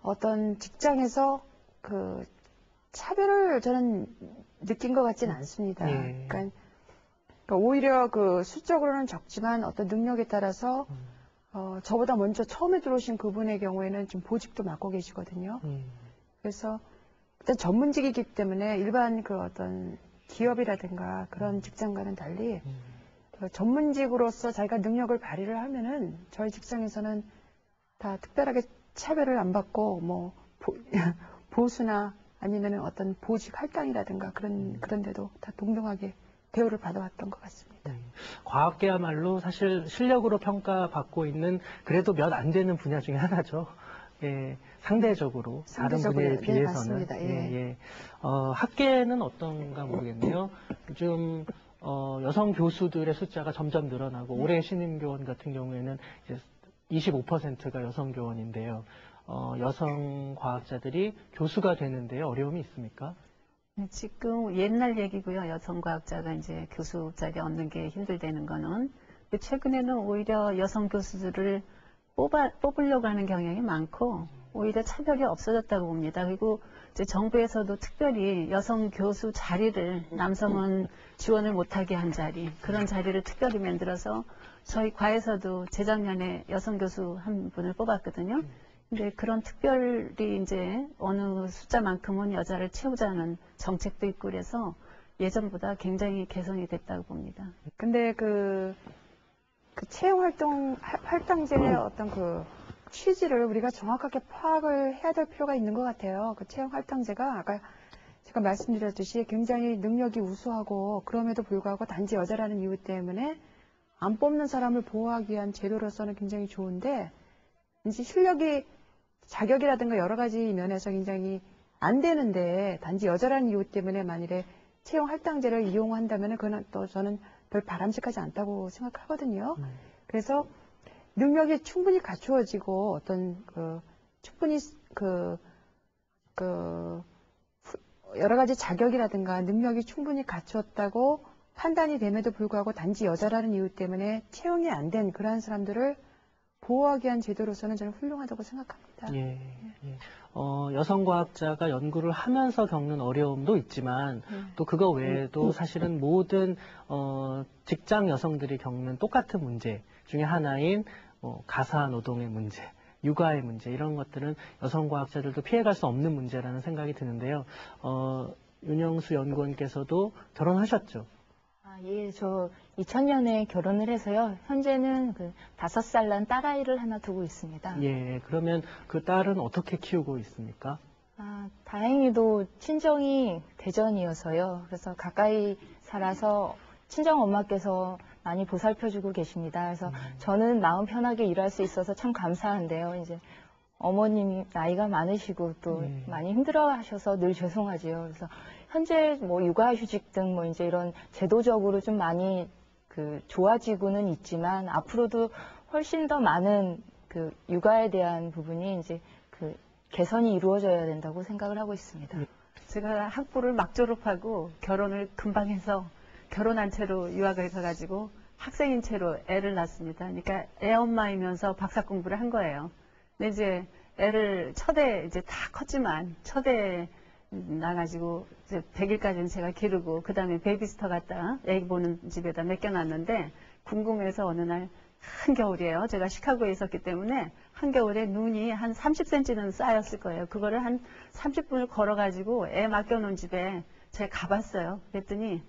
어떤 직장에서 그 차별을 저는 느낀 것 같지는 않습니다. 예. 그러니까 오히려 그 수적으로는 적지만 어떤 능력에 따라서 저보다 먼저 처음에 들어오신 그분의 경우에는 좀 보직도 맡고 계시거든요. 그래서 일단 전문직이기 때문에 일반 그 어떤 기업이라든가 그런 직장과는 달리 전문직으로서 자기가 능력을 발휘를 하면은 저희 직장에서는 다 특별하게 차별을 안 받고 뭐 보수나 아니면은 어떤 보직 할당이라든가 그런 데도 다 동등하게 대우를 받아왔던 것 같습니다. 과학계야말로 사실 실력으로 평가받고 있는 그래도 몇 안 되는 분야 중에 하나죠. 예, 상대적으로 다른 분야에 비해서는. 맞습니다. 예. 학계는 어떤가 모르겠네요. 요즘 여성 교수들의 숫자가 점점 늘어나고 올해 신임교원 같은 경우에는 이제 25%가 여성 교원인데요. 여성 과학자들이 교수가 되는데 어려움이 있습니까? 네, 지금 옛날 얘기고요. 여성 과학자가 이제 교수 자리 얻는 게 힘들다는 거는 최근에는 오히려 여성 교수들을 뽑으려고 하는 경향이 많고 오히려 차별이 없어졌다고 봅니다. 그리고 이제 정부에서도 특별히 여성 교수 자리를 남성은 지원을 못하게 한 자리 그런 자리를 특별히 만들어서 저희 과에서도 재작년에 여성 교수 한 분을 뽑았거든요. 근데 그런 특별히 이제 어느 숫자만큼은 여자를 채우자는 정책도 있고 그래서 예전보다 굉장히 개선이 됐다고 봅니다. 근데 그 채용 할당제의 어떤 그 취지를 우리가 정확하게 파악을 해야 될 필요가 있는 것 같아요. 그 채용 할당제가 아까 제가 말씀드렸듯이 굉장히 능력이 우수하고 그럼에도 불구하고 단지 여자라는 이유 때문에 안 뽑는 사람을 보호하기 위한 제도로서는 굉장히 좋은데 이제 실력이 자격이라든가 여러 가지 면에서 굉장히 안 되는데 단지 여자라는 이유 때문에 만일에 채용 할당제를 이용한다면 그건 또 저는 별 바람직하지 않다고 생각하거든요. 그래서 능력이 충분히 갖추어지고 어떤 충분히 여러 가지 자격이라든가 능력이 충분히 갖추었다고 판단이 됨에도 불구하고 단지 여자라는 이유 때문에 채용이 안 된 그러한 사람들을 보호하기 위한 제도로서는 저는 훌륭하다고 생각합니다. 예. 여성 과학자가 연구를 하면서 겪는 어려움도 있지만 또 그거 외에도 사실은 모든 직장 여성들이 겪는 똑같은 문제 중에 하나인 가사 노동의 문제, 육아의 문제 이런 것들은 여성 과학자들도 피해갈 수 없는 문제라는 생각이 드는데요. 윤영수 연구원께서도 결혼하셨죠? 예, 저 2000년에 결혼을 해서요. 현재는 5살 난 딸아이를 하나 두고 있습니다. 예, 그러면 그 딸은 어떻게 키우고 있습니까? 다행히도 친정이 대전이어서요. 그래서 가까이 살아서 친정 엄마께서 많이 보살펴주고 계십니다. 그래서 저는 마음 편하게 일할 수 있어서 참 감사한데요. 이제 어머님이 나이가 많으시고 또 많이 힘들어하셔서 늘 죄송하지요. 그래서 현재 뭐 육아휴직 등 뭐 이제 이런 제도적으로 좀 많이 좋아지고는 있지만 앞으로도 훨씬 더 많은 육아에 대한 부분이 이제 개선이 이루어져야 된다고 생각을 하고 있습니다. 제가 학부를 막 졸업하고 결혼을 금방 해서 결혼한 채로 유학을 가가지고 학생인 채로 애를 낳습니다. 그러니까 애 엄마이면서 박사 공부를 한 거예요. 근데 이제 애를 첫애 이제 다 컸지만 첫애 나가지고 이제 100일까지는 제가 기르고 그 다음에 베이비시터 갔다 애기 보는 집에다 맡겨놨는데 궁금해서 어느 날 한겨울이에요. 제가 시카고에 있었기 때문에 한겨울에 눈이 한 30cm는 쌓였을 거예요. 그거를 한 30분을 걸어가지고 애 맡겨놓은 집에 제가 가봤어요. 그랬더니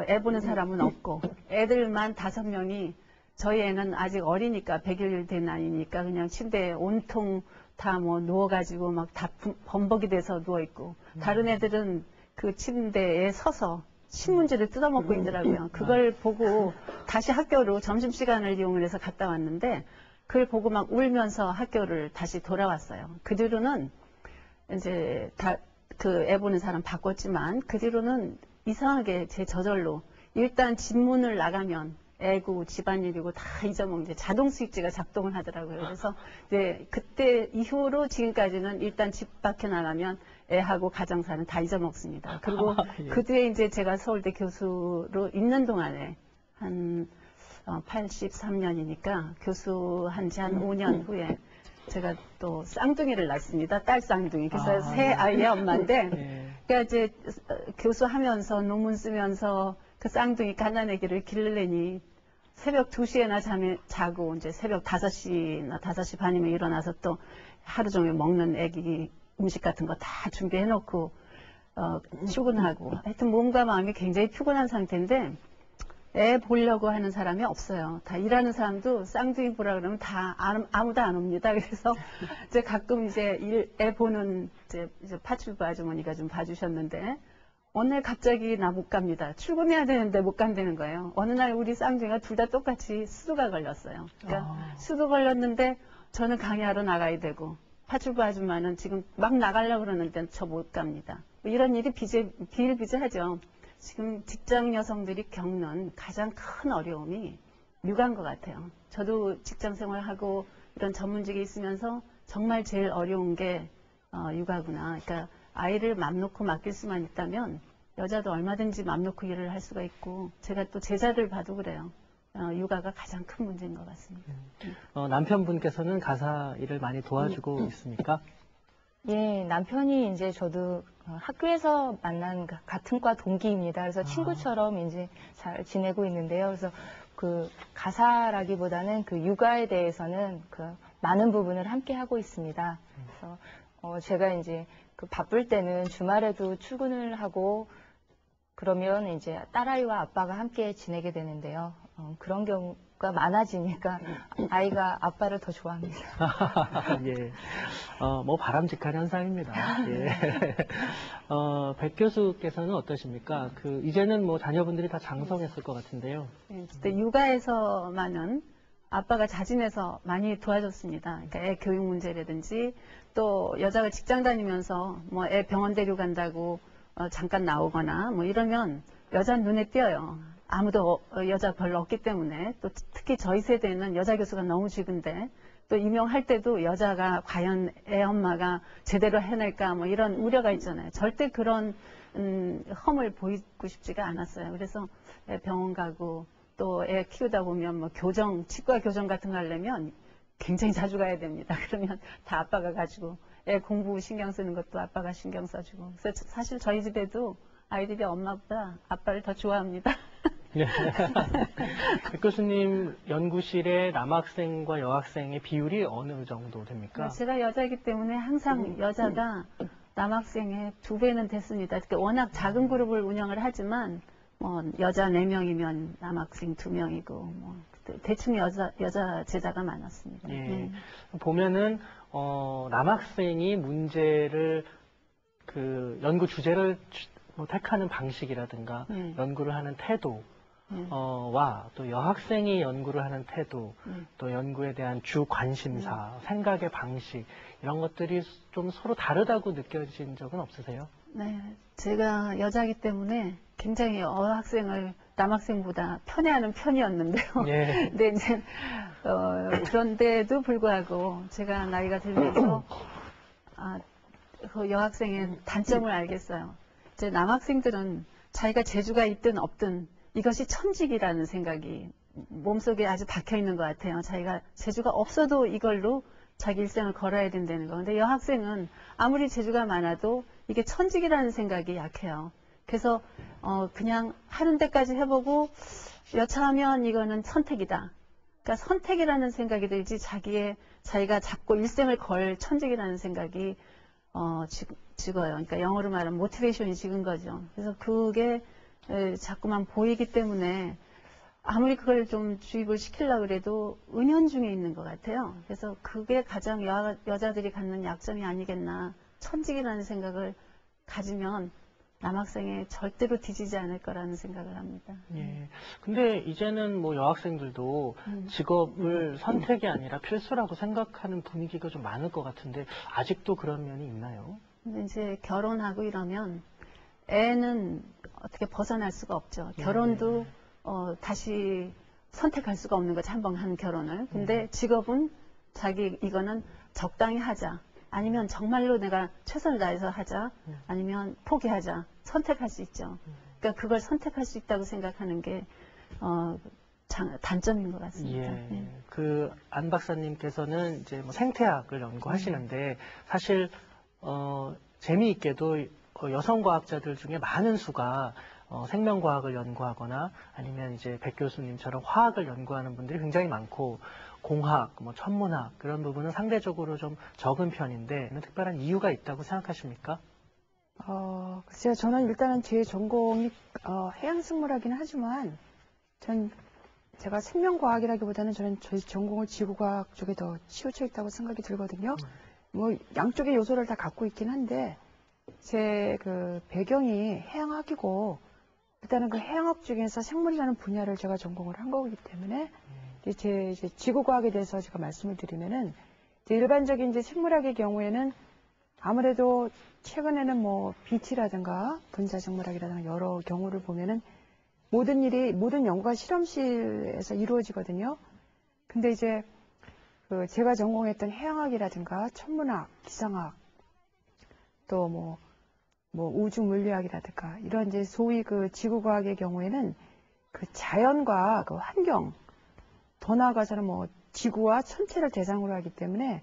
애 보는 사람은 없고 애들만 5명이 저희 애는 아직 어리니까 100일 된 나이니까 그냥 침대에 온통 다 뭐 누워가지고 막 다 범벅이 돼서 누워있고 다른 애들은 그 침대에 서서 신문지를 뜯어먹고 있더라고요. 그걸 보고 다시 학교로 점심시간을 이용을 해서 갔다 왔는데 그걸 보고 막 울면서 학교를 다시 돌아왔어요. 그 뒤로는 이제 다 그 애 보는 사람 바꿨지만 그 뒤로는 이상하게 제 저절로 일단 집 문을 나가면 애고 집안일이고 다 잊어먹는데 자동 스위치가 작동을 하더라고요. 그래서 이제 그때 이후로 지금까지는 일단 집 밖에 나가면 애하고 가정사는 다 잊어먹습니다. 그리고 예. 그 뒤에 이제 제가 서울대 교수로 있는 동안에 한 83년이니까 교수한 지 한 5년 후에 제가 또 쌍둥이를 낳습니다. 딸 쌍둥이. 그래서 세 아이의 엄마인데 예. 그러니까 이제 교수하면서 논문 쓰면서 그 쌍둥이 갓난아기를 기르려니 새벽 2시에나 자고 이제 새벽 5시나 5시 반이면 일어나서 또 하루 종일 먹는 애기 음식 같은 거 다 준비해놓고 출근하고 하여튼 몸과 마음이 굉장히 피곤한 상태인데 애 보려고 하는 사람이 없어요. 다 일하는 사람도 쌍둥이 보라 그러면 다 아무도 안 옵니다. 그래서 이제 가끔 이제 애 보는 이제 파출부 아주머니가 좀 봐주셨는데 어느 날 갑자기 나 못 갑니다. 출근해야 되는데 못 간다는 거예요. 어느 날 우리 쌍둥이가 둘 다 똑같이 수두가 걸렸어요. 그러니까 수두 걸렸는데 저는 강의하러 나가야 되고 파출부 아줌마는 지금 막 나가려고 그러는데 저 못 갑니다. 이런 일이 비일비재하죠. 지금 직장 여성들이 겪는 가장 큰 어려움이 육아인 것 같아요. 저도 직장 생활하고 이런 전문직에 있으면서 정말 제일 어려운 게 육아구나. 그러니까 아이를 맘 놓고 맡길 수만 있다면 여자도 얼마든지 맘 놓고 일을 할 수가 있고 제가 또 제자들 봐도 그래요. 육아가 가장 큰 문제인 것 같습니다. 남편분께서는 가사 일을 많이 도와주고 있습니까? 예, 남편이 이제 저도 학교에서 만난 같은 과 동기입니다. 그래서 친구처럼 이제 잘 지내고 있는데요. 그래서 그 가사라기보다는 그 육아에 대해서는 그 많은 부분을 함께 하고 있습니다. 그래서 제가 이제 그 바쁠 때는 주말에도 출근을 하고 그러면 이제 딸아이와 아빠가 함께 지내게 되는데요. 그런 경우가 많아지니까 아이가 아빠를 더 좋아합니다. 예. 뭐 바람직한 현상입니다. 예. 백 교수께서는 어떠십니까? 이제는 뭐 자녀분들이 다 장성했을 것 같은데요. 그때 육아에서만은 아빠가 자진해서 많이 도와줬습니다. 그러니까 애 교육 문제라든지 또 여자가 직장 다니면서 뭐 애 병원 데려간다고 잠깐 나오거나 뭐 이러면 여자 눈에 띄어요. 아무도 여자 별로 없기 때문에 또 특히 저희 세대는 여자 교수가 너무 적은데 또 임용할 때도 여자가 과연 애 엄마가 제대로 해낼까 뭐 이런 우려가 있잖아요. 절대 그런 험을 보이고 싶지가 않았어요. 그래서 애 병원 가고 또 애 키우다 보면 뭐 교정, 치과 교정 같은 거 하려면 굉장히 자주 가야 됩니다. 그러면 다 아빠가 가지고 애 공부 신경 쓰는 것도 아빠가 신경 써주고. 그래서 사실 저희 집에도 아이들이 엄마보다 아빠를 더 좋아합니다. 네. 백 교수님 연구실에 남학생과 여학생의 비율이 어느 정도 됩니까? 제가 여자이기 때문에 항상 여자가 남학생의 2배는 됐습니다. 그러니까 워낙 작은 그룹을 운영을 하지만 뭐 여자 4명이면 남학생 2명이고 뭐 대충 여자 제자가 많았습니다. 예. 네. 보면은 남학생이 문제를 연구 주제를 택하는 방식이라든가 연구를 하는 태도 와 또 여학생이 연구를 하는 태도 또 연구에 대한 주 관심사 생각의 방식 이런 것들이 좀 서로 다르다고 느껴진 적은 없으세요? 네, 제가 여자이기 때문에 굉장히 여학생을 남학생보다 편애하는 편이었는데요. 예. 근데 이제 그런데도 불구하고 제가 나이가 들면서 그 여학생의 단점을 알겠어요. 이제 남학생들은 자기가 재주가 있든 없든 이것이 천직이라는 생각이 몸속에 아주 박혀 있는 것 같아요. 자기가 재주가 없어도 이걸로 자기 일생을 걸어야 된다는 거. 근데 여학생은 아무리 재주가 많아도 이게 천직이라는 생각이 약해요. 그래서 그냥 하는 데까지 해보고 여차하면 이거는 선택이다. 그러니까 선택이라는 생각이 들지 자기가 잡고 일생을 걸 천직이라는 생각이 죽어요. 그러니까 영어로 말하면 모티베이션이 죽은 거죠. 그래서 그게 자꾸만 보이기 때문에 아무리 그걸 좀 주입을 시키려고 그래도 은연중에 있는 것 같아요. 그래서 그게 가장 여자들이 갖는 약점이 아니겠나. 천직이라는 생각을 가지면 남학생에 절대로 뒤지지 않을 거라는 생각을 합니다. 예. 근데 이제는 뭐 여학생들도 직업을 선택이 아니라 필수라고 생각하는 분위기가 좀 많을 것 같은데 아직도 그런 면이 있나요? 근데 이제 결혼하고 이러면 애는 어떻게 벗어날 수가 없죠. 결혼도 다시 선택할 수가 없는 거죠. 한 번 한 결혼을. 근데 직업은 이거는 적당히 하자. 아니면 정말로 내가 최선을 다해서 하자. 아니면 포기하자. 선택할 수 있죠. 그러니까 그걸 선택할 수 있다고 생각하는 게 단점인 것 같습니다. 예. 네. 그 안 박사님께서는 이제 뭐 생태학을 연구하시는데 사실 재미있게도 여성 과학자들 중에 많은 수가 생명과학을 연구하거나 아니면 이제 백 교수님처럼 화학을 연구하는 분들이 굉장히 많고 공학, 뭐 천문학 그런 부분은 상대적으로 좀 적은 편인데 특별한 이유가 있다고 생각하십니까? 글쎄요. 저는 일단은 제 전공이 해양생물학이긴 하지만 제가 생명과학이라기보다는 저는 저희 전공을 지구과학 쪽에 더 치우쳐 있다고 생각이 들거든요. 뭐 양쪽의 요소를 다 갖고 있긴 한데 제 그 배경이 해양학이고 일단은 그 해양학 중에서 생물이라는 분야를 제가 전공을 한 거기 때문에 이제 지구과학에 대해서 제가 말씀을 드리면은 일반적인 이제 생물학의 경우에는 아무래도 최근에는 뭐 BT라든가 분자생물학이라든가 여러 경우를 보면은 모든 연구가 실험실에서 이루어지거든요. 근데 이제 그 제가 전공했던 해양학이라든가 천문학, 기상학 또 뭐 우주 물리학이라든가 이런 이제 소위 그 지구과학의 경우에는 그 자연과 그 환경 더 나아가서는 뭐 지구와 천체를 대상으로 하기 때문에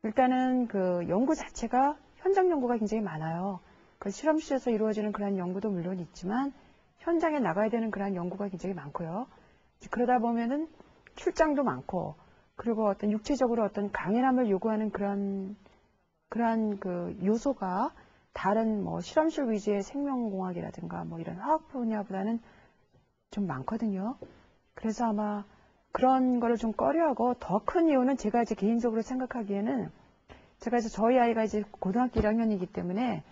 일단은 그 연구 자체가 현장 연구가 굉장히 많아요. 그 실험실에서 이루어지는 그런 연구도 물론 있지만 현장에 나가야 되는 그런 연구가 굉장히 많고요. 그러다 보면은 출장도 많고 그리고 어떤 육체적으로 어떤 강인함을 요구하는 그런 그 요소가 다른 뭐 실험실 위주의 생명공학이라든가 뭐 이런 화학 분야보다는 좀 많거든요. 그래서 아마 그런 거를 좀 꺼려하고 더 큰 이유는 제가 이제 개인적으로 생각하기에는 제가 이제 저희 아이가 이제 고등학교 1학년이기 때문에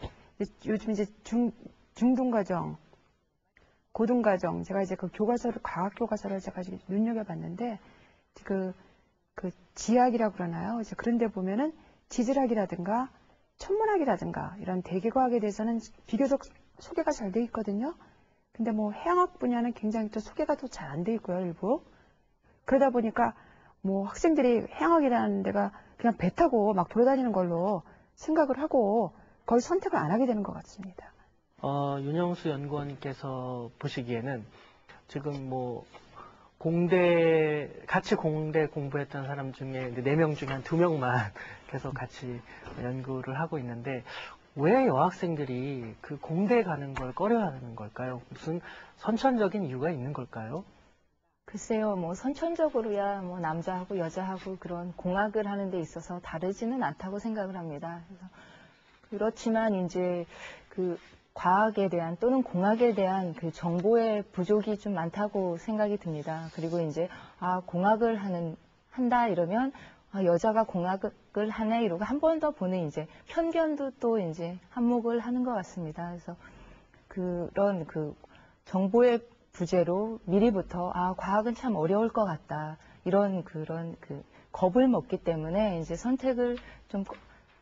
요즘 이제 중등과정, 고등과정 제가 이제 그 과학 교과서를 제가 이제 눈여겨봤는데 그 지학이라고 그러나요? 이제 그런데 보면은 지질학이라든가 천문학이라든가 이런 대기과학에 대해서는 비교적 소개가 잘 돼 있거든요. 근데 뭐 해양학 분야는 굉장히 또 소개가 또 잘 안 돼 있고요, 일부. 그러다 보니까 뭐 학생들이 해양학이라는 데가 그냥 배 타고 막 돌아다니는 걸로 생각을 하고 거의 선택을 안 하게 되는 것 같습니다. 윤영수 연구원께서 보시기에는 지금 뭐 같이 공대 공부했던 사람 중에 4명 중에 한 2명만 계속 같이 연구를 하고 있는데 왜 여학생들이 그 공대에 가는 걸 꺼려하는 걸까요? 무슨 선천적인 이유가 있는 걸까요? 글쎄요, 뭐 선천적으로야 뭐 남자하고 여자하고 그런 공학을 하는 데 있어서 다르지는 않다고 생각을 합니다. 그래서 그렇지만 이제 그 과학에 대한 또는 공학에 대한 그 정보의 부족이 좀 많다고 생각이 듭니다. 그리고 이제 공학을 한다 이러면 여자가 공학을 하네 이러고 한 번 더 보는 이제 편견도 또 이제 한몫을 하는 것 같습니다. 그래서 그런 그 정보의 부재로 미리부터 과학은 참 어려울 것 같다 이런 그런 그 겁을 먹기 때문에 이제 선택을 좀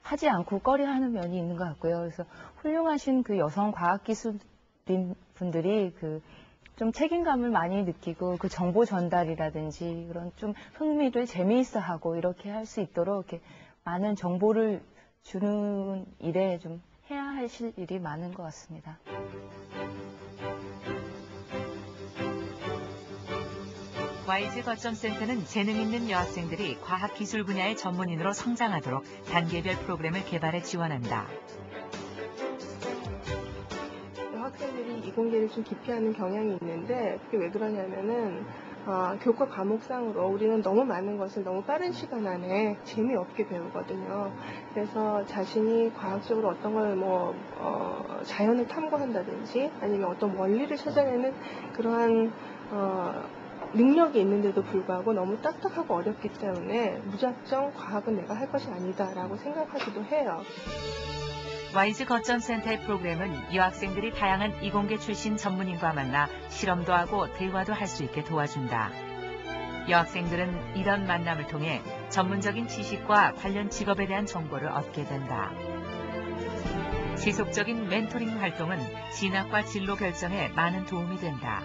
하지 않고 꺼려하는 면이 있는 것 같고요. 그래서 훌륭하신 그 여성 과학기술인 분들이 좀 책임감을 많이 느끼고 그 정보 전달이라든지 그런 좀 흥미를 재미있어하고 이렇게 할 수 있도록 이렇게 많은 정보를 주는 일에 좀 해야 하실 일이 많은 것 같습니다. 와이즈 거점센터는 재능 있는 여학생들이 과학기술 분야의 전문인으로 성장하도록 단계별 프로그램을 개발해 지원한다. 학생들이 이공계를 좀 기피하는 경향이 있는데 그게 왜 그러냐면은 교과 과목상으로 우리는 너무 많은 것을 너무 빠른 시간 안에 재미없게 배우거든요. 그래서 자신이 과학적으로 어떤 걸 자연을 탐구한다든지 아니면 어떤 원리를 찾아내는 그러한 능력이 있는데도 불구하고 너무 딱딱하고 어렵기 때문에 무작정 과학은 내가 할 것이 아니다라고 생각하기도 해요. 와이즈 거점센터의 프로그램은 여학생들이 다양한 이공계 출신 전문인과 만나 실험도 하고 대화도 할 수 있게 도와준다. 여학생들은 이런 만남을 통해 전문적인 지식과 관련 직업에 대한 정보를 얻게 된다. 지속적인 멘토링 활동은 진학과 진로 결정에 많은 도움이 된다.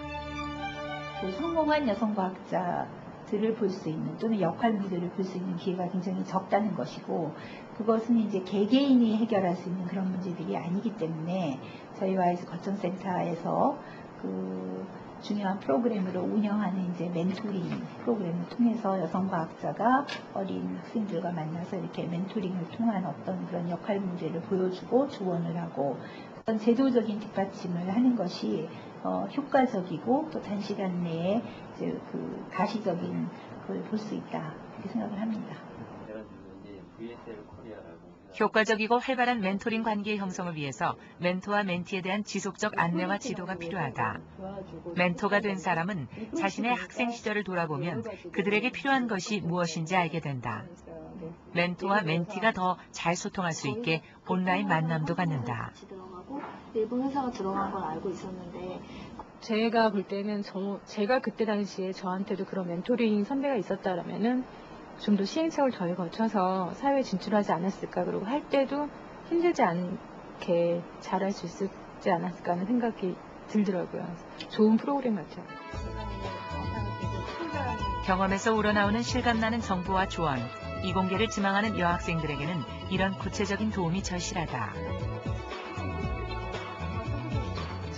성공한 여성과학자들을 볼 수 있는 또는 역할무들을 볼 수 있는 기회가 굉장히 적다는 것이고 그것은 이제 개개인이 해결할 수 있는 그런 문제들이 아니기 때문에 저희 와이즈 거점센터에서 그 중요한 프로그램으로 운영하는 이제 멘토링 프로그램을 통해서 여성과학자가 어린 학생들과 만나서 이렇게 멘토링을 통한 어떤 그런 역할 문제를 보여주고 조언을 하고 어떤 제도적인 뒷받침을 하는 것이 효과적이고 또 단시간 내에 이제 그 가시적인 걸 볼 수 있다 이렇게 생각을 합니다. 효과적이고 활발한 멘토링 관계 형성을 위해서 멘토와 멘티에 대한 지속적 안내와 지도가 필요하다. 멘토가 된 사람은 자신의 학생 시절을 돌아보면 그들에게 필요한 것이 무엇인지 알게 된다. 멘토와 멘티가 더 잘 소통할 수 있게 온라인 만남도 갖는다. 일본 회사가 들어간 걸 알고 있었는데 제가 볼 때는 제가 그때 당시에 저한테도 그런 멘토링 선배가 있었다라면은 좀 더 시행착오를 덜 거쳐서 사회에 진출하지 않았을까 그리고 할 때도 힘들지 않게 잘할 수 있지 않았을까 하는 생각이 들더라고요. 좋은 프로그램 같아요. 경험에서 우러나오는 실감나는 정보와 조언, 이공계를 지망하는 여학생들에게는 이런 구체적인 도움이 절실하다.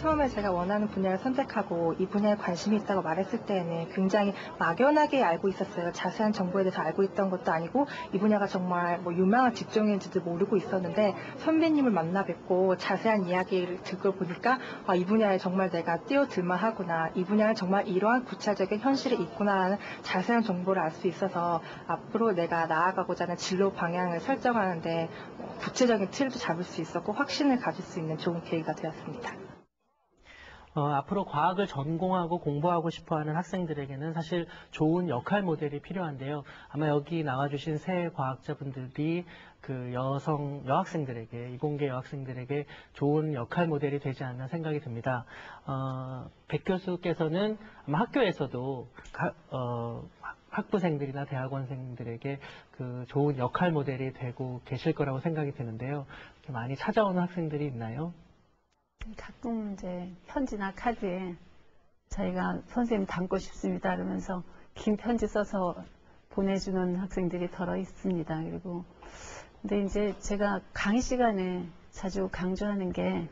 처음에 제가 원하는 분야를 선택하고 이 분야에 관심이 있다고 말했을 때에는 굉장히 막연하게 알고 있었어요. 자세한 정보에 대해서 알고 있던 것도 아니고 이 분야가 정말 유명한 직종인지도 모르고 있었는데 선배님을 만나 뵙고 자세한 이야기를 듣고 보니까 이 분야에 정말 내가 뛰어들만 하구나. 이 분야에 정말 이러한 구체적인 현실이 있구나라는 자세한 정보를 알 수 있어서 앞으로 내가 나아가고자 하는 진로 방향을 설정하는데 구체적인 틀도 잡을 수 있었고 확신을 가질 수 있는 좋은 계기가 되었습니다. 앞으로 과학을 전공하고 공부하고 싶어하는 학생들에게는 사실 좋은 역할 모델이 필요한데요. 아마 여기 나와주신 새 과학자분들이 그 여학생들에게, 이공계 여학생들에게 좋은 역할 모델이 되지 않나 생각이 듭니다. 백 교수께서는 아마 학교에서도 학부생들이나 대학원생들에게 그 좋은 역할 모델이 되고 계실 거라고 생각이 드는데요. 이렇게 많이 찾아오는 학생들이 있나요? 가끔 이제 편지나 카드에 자기가 선생님 닮고 싶습니다 그러면서 긴 편지 써서 보내주는 학생들이 덜어 있습니다. 그리고 근데 이제 제가 강의 시간에 자주 강조하는 게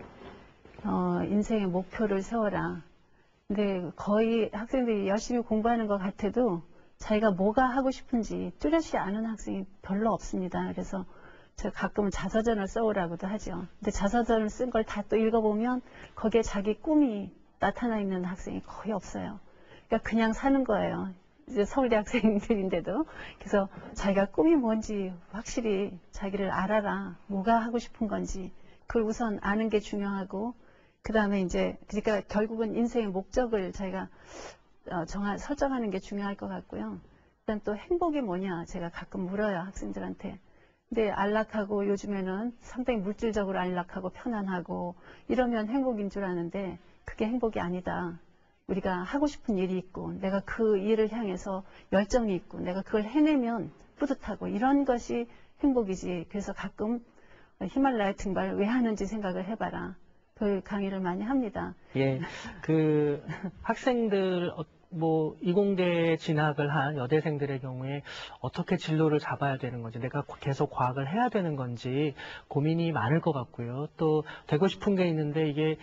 인생의 목표를 세워라. 근데 거의 학생들이 열심히 공부하는 것 같아도 자기가 뭐가 하고 싶은지 뚜렷이 아는 학생이 별로 없습니다. 그래서 제가 가끔은 자서전을 써오라고도 하죠. 근데 자서전을 쓴 걸 다 또 읽어보면 거기에 자기 꿈이 나타나 있는 학생이 거의 없어요. 그러니까 그냥 사는 거예요. 이제 서울대 학생들인데도. 그래서 자기가 꿈이 뭔지 확실히 자기를 알아라. 뭐가 하고 싶은 건지. 그걸 우선 아는 게 중요하고 그 다음에 이제 그러니까 결국은 인생의 목적을 자기가 설정하는 게 중요할 것 같고요. 일단 또 행복이 뭐냐 제가 가끔 물어요. 학생들한테. 근데 안락하고 요즘에는 상당히 물질적으로 안락하고 편안하고 이러면 행복인 줄 아는데 그게 행복이 아니다. 우리가 하고 싶은 일이 있고 내가 그 일을 향해서 열정이 있고 내가 그걸 해내면 뿌듯하고 이런 것이 행복이지. 그래서 가끔 히말라야 등반을 왜 하는지 생각을 해봐라. 그 강의를 많이 합니다. 예, 그 학생들 뭐 이공계 진학을 한 여대생들의 경우에 어떻게 진로를 잡아야 되는 건지, 내가 계속 과학을 해야 되는 건지 고민이 많을 것 같고요. 또 되고 싶은 게 있는데 이게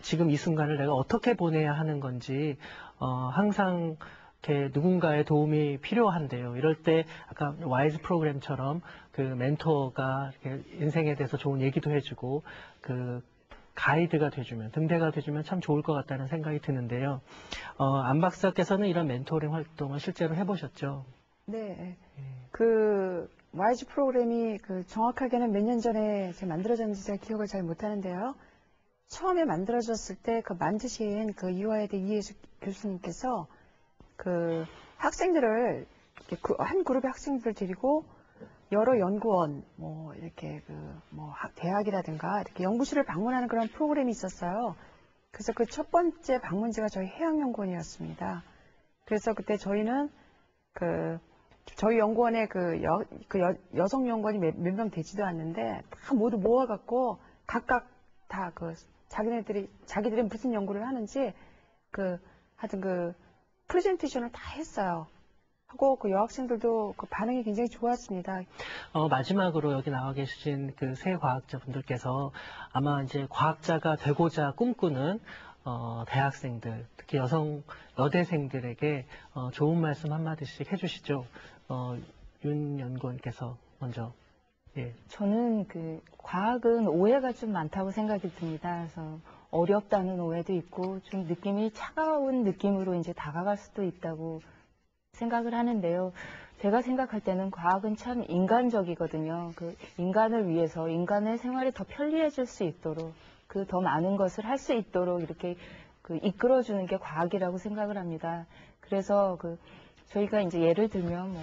지금 이 순간을 내가 어떻게 보내야 하는 건지 항상 이렇게 누군가의 도움이 필요한데요. 이럴 때 아까 와이즈 프로그램처럼 그 멘토가 이렇게 인생에 대해서 좋은 얘기도 해주고 그 가이드가 돼주면, 등대가 돼주면 참 좋을 것 같다는 생각이 드는데요. 안 박사께서는 이런 멘토링 활동을 실제로 해보셨죠? 네. 그 와이즈 프로그램이 그 정확하게는 몇 년 전에 만들어졌는지 제가 기억을 잘 못하는데요. 처음에 만들어졌을 때 그 만드신 그 이화여대 이혜수 교수님께서 그 학생들을 한 그룹의 학생들을 데리고 여러 연구원, 뭐 이렇게 대학이라든가 이렇게 연구실을 방문하는 그런 프로그램이 있었어요. 그래서 그 첫 번째 방문지가 저희 해양연구원이었습니다. 그래서 그때 저희는 저희 연구원에 여성 연구원이 몇 명 되지도 않는데 다 모두 모아갖고 각각 다 자기들이 무슨 연구를 하는지 하여튼 프레젠테이션을 다 했어요. 하고 그 여학생들도 그 반응이 굉장히 좋았습니다. 마지막으로 여기 나와 계신 그 세 과학자분들께서 아마 이제 과학자가 되고자 꿈꾸는 대학생들, 특히 여대생들에게 좋은 말씀 한마디씩 해주시죠. 윤 연구원께서 먼저. 예. 저는 과학은 오해가 좀 많다고 생각이 듭니다. 그래서 어렵다는 오해도 있고 좀 느낌이 차가운 느낌으로 이제 다가갈 수도 있다고 생각을 하는데요. 제가 생각할 때는 과학은 참 인간적이거든요. 인간을 위해서 인간의 생활이 더 편리해질 수 있도록 더 많은 것을 할 수 있도록 이렇게 이끌어주는 게 과학이라고 생각을 합니다. 그래서 저희가 이제 예를 들면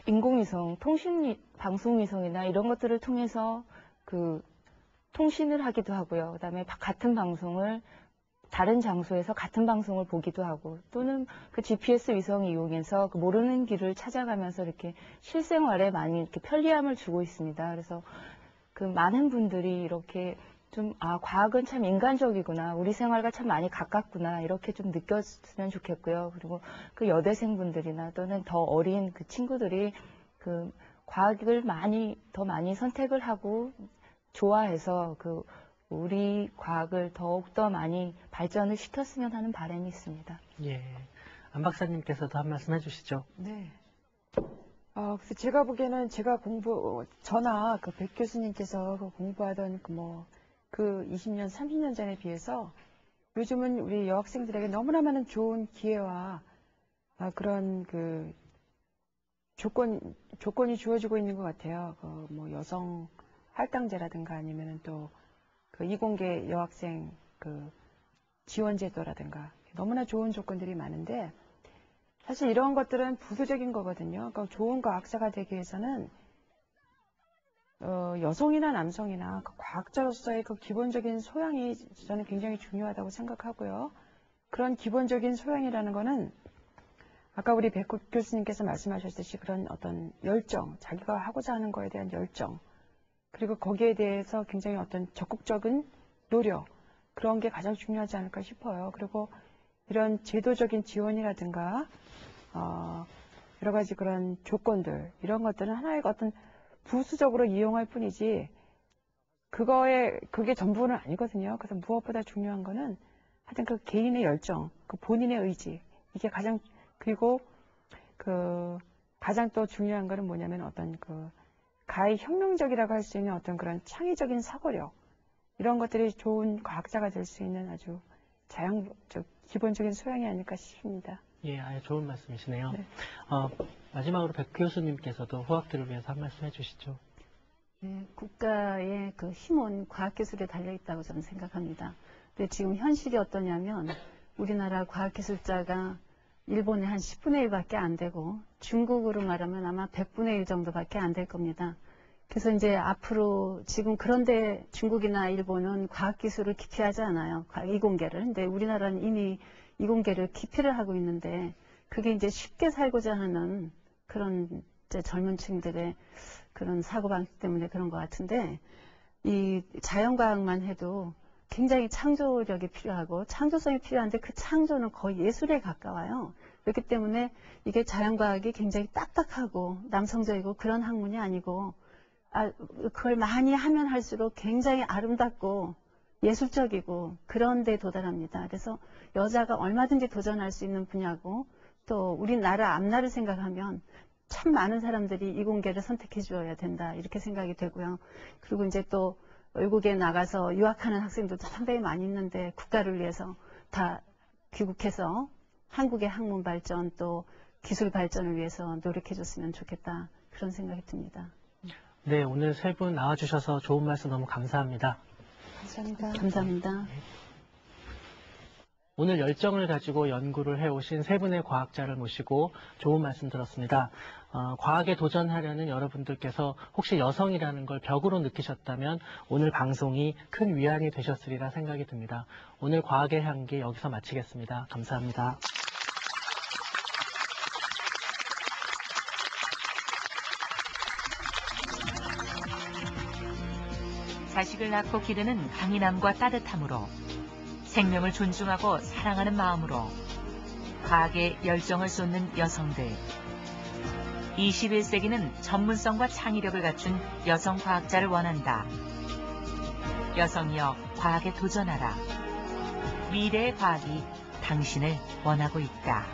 인공위성, 방송위성이나 이런 것들을 통해서 통신을 하기도 하고요. 그다음에 같은 방송을 다른 장소에서 같은 방송을 보기도 하고, 또는 GPS 위성 이용해서 모르는 길을 찾아가면서 이렇게 실생활에 많이 이렇게 편리함을 주고 있습니다. 그래서 많은 분들이 이렇게 과학은 참 인간적이구나, 우리 생활과 참 많이 가깝구나, 이렇게 좀 느꼈으면 좋겠고요. 그리고 여대생분들이나 또는 더 어린 친구들이 과학을 더 많이 선택을 하고 좋아해서 우리 과학을 더욱더 많이 발전을 시켰으면 하는 바람이 있습니다. 예. 안 박사님께서도 한 말씀 해주시죠. 네. 그래서 제가 보기에는 저나 백 교수님께서 공부하던 20년, 30년 전에 비해서 요즘은 우리 여학생들에게 너무나 많은 좋은 기회와 그런 조건이 주어지고 있는 것 같아요. 여성 할당제라든가 아니면은 또 이공계 여학생 지원제도라든가 너무나 좋은 조건들이 많은데, 사실 이런 것들은 부수적인 거거든요. 그러니까 좋은 과학자가 되기 위해서는 여성이나 남성이나 과학자로서의 기본적인 소양이 저는 굉장히 중요하다고 생각하고요. 그런 기본적인 소양이라는 거는 아까 우리 백 교수님께서 말씀하셨듯이 그런 어떤 열정, 자기가 하고자 하는 거에 대한 열정, 그리고 거기에 대해서 굉장히 어떤 적극적인 노력, 그런 게 가장 중요하지 않을까 싶어요. 그리고 이런 제도적인 지원이라든가 여러 가지 그런 조건들, 이런 것들은 하나의 어떤 부수적으로 이용할 뿐이지 그게 전부는 아니거든요. 그래서 무엇보다 중요한 거는 하여튼 개인의 열정, 본인의 의지, 이게 그리고 가장 또 중요한 거는 뭐냐면 어떤 가히 혁명적이라고 할 수 있는 어떤 그런 창의적인 사고력, 이런 것들이 좋은 과학자가 될 수 있는 아주 기본적인 소양이 아닐까 싶습니다. 예, 아주 좋은 말씀이시네요. 네. 마지막으로 백 교수님께서도 후학들을 위해서 한 말씀 해주시죠. 네, 국가의 힘은 과학기술에 달려있다고 저는 생각합니다. 근데 지금 현실이 어떠냐면 우리나라 과학기술자가 일본의 한 10분의 1밖에 안 되고 중국으로 말하면 아마 100분의 1 정도밖에 안 될 겁니다. 그래서 이제 앞으로 지금 그런데 중국이나 일본은 과학기술을 기피하지 않아요. 이공계를. 근데 우리나라는 이미 이공계를 기피를 하고 있는데 그게 이제 쉽게 살고자 하는 그런 이제 젊은 층들의 그런 사고방식 때문에 그런 것 같은데, 이 자연과학만 해도 굉장히 창조력이 필요하고 창조성이 필요한데 그 창조는 거의 예술에 가까워요. 그렇기 때문에 이게 자연과학이 굉장히 딱딱하고 남성적이고 그런 학문이 아니고 그걸 많이 하면 할수록 굉장히 아름답고 예술적이고 그런 데 도달합니다. 그래서 여자가 얼마든지 도전할 수 있는 분야고 또 우리나라 앞날을 생각하면 참 많은 사람들이 이공계를 선택해 주어야 된다 이렇게 생각이 되고요. 그리고 이제 또 외국에 나가서 유학하는 학생들도 상당히 많이 있는데 국가를 위해서 다 귀국해서 한국의 학문 발전 또 기술 발전을 위해서 노력해 줬으면 좋겠다 그런 생각이 듭니다. 네, 오늘 세 분 나와주셔서 좋은 말씀 너무 감사합니다. 감사합니다. 감사합니다. 오늘 열정을 가지고 연구를 해오신 세 분의 과학자를 모시고 좋은 말씀 들었습니다. 과학에 도전하려는 여러분들께서 혹시 여성이라는 걸 벽으로 느끼셨다면 오늘 방송이 큰 위안이 되셨으리라 생각이 듭니다. 오늘 과학의 향기 여기서 마치겠습니다. 감사합니다. 자식을 낳고 기르는 강인함과 따뜻함으로 생명을 존중하고 사랑하는 마음으로 과학에 열정을 쏟는 여성들. 21세기는 전문성과 창의력을 갖춘 여성 과학자를 원한다. 여성이여 과학에 도전하라. 미래의 과학이 당신을 원하고 있다.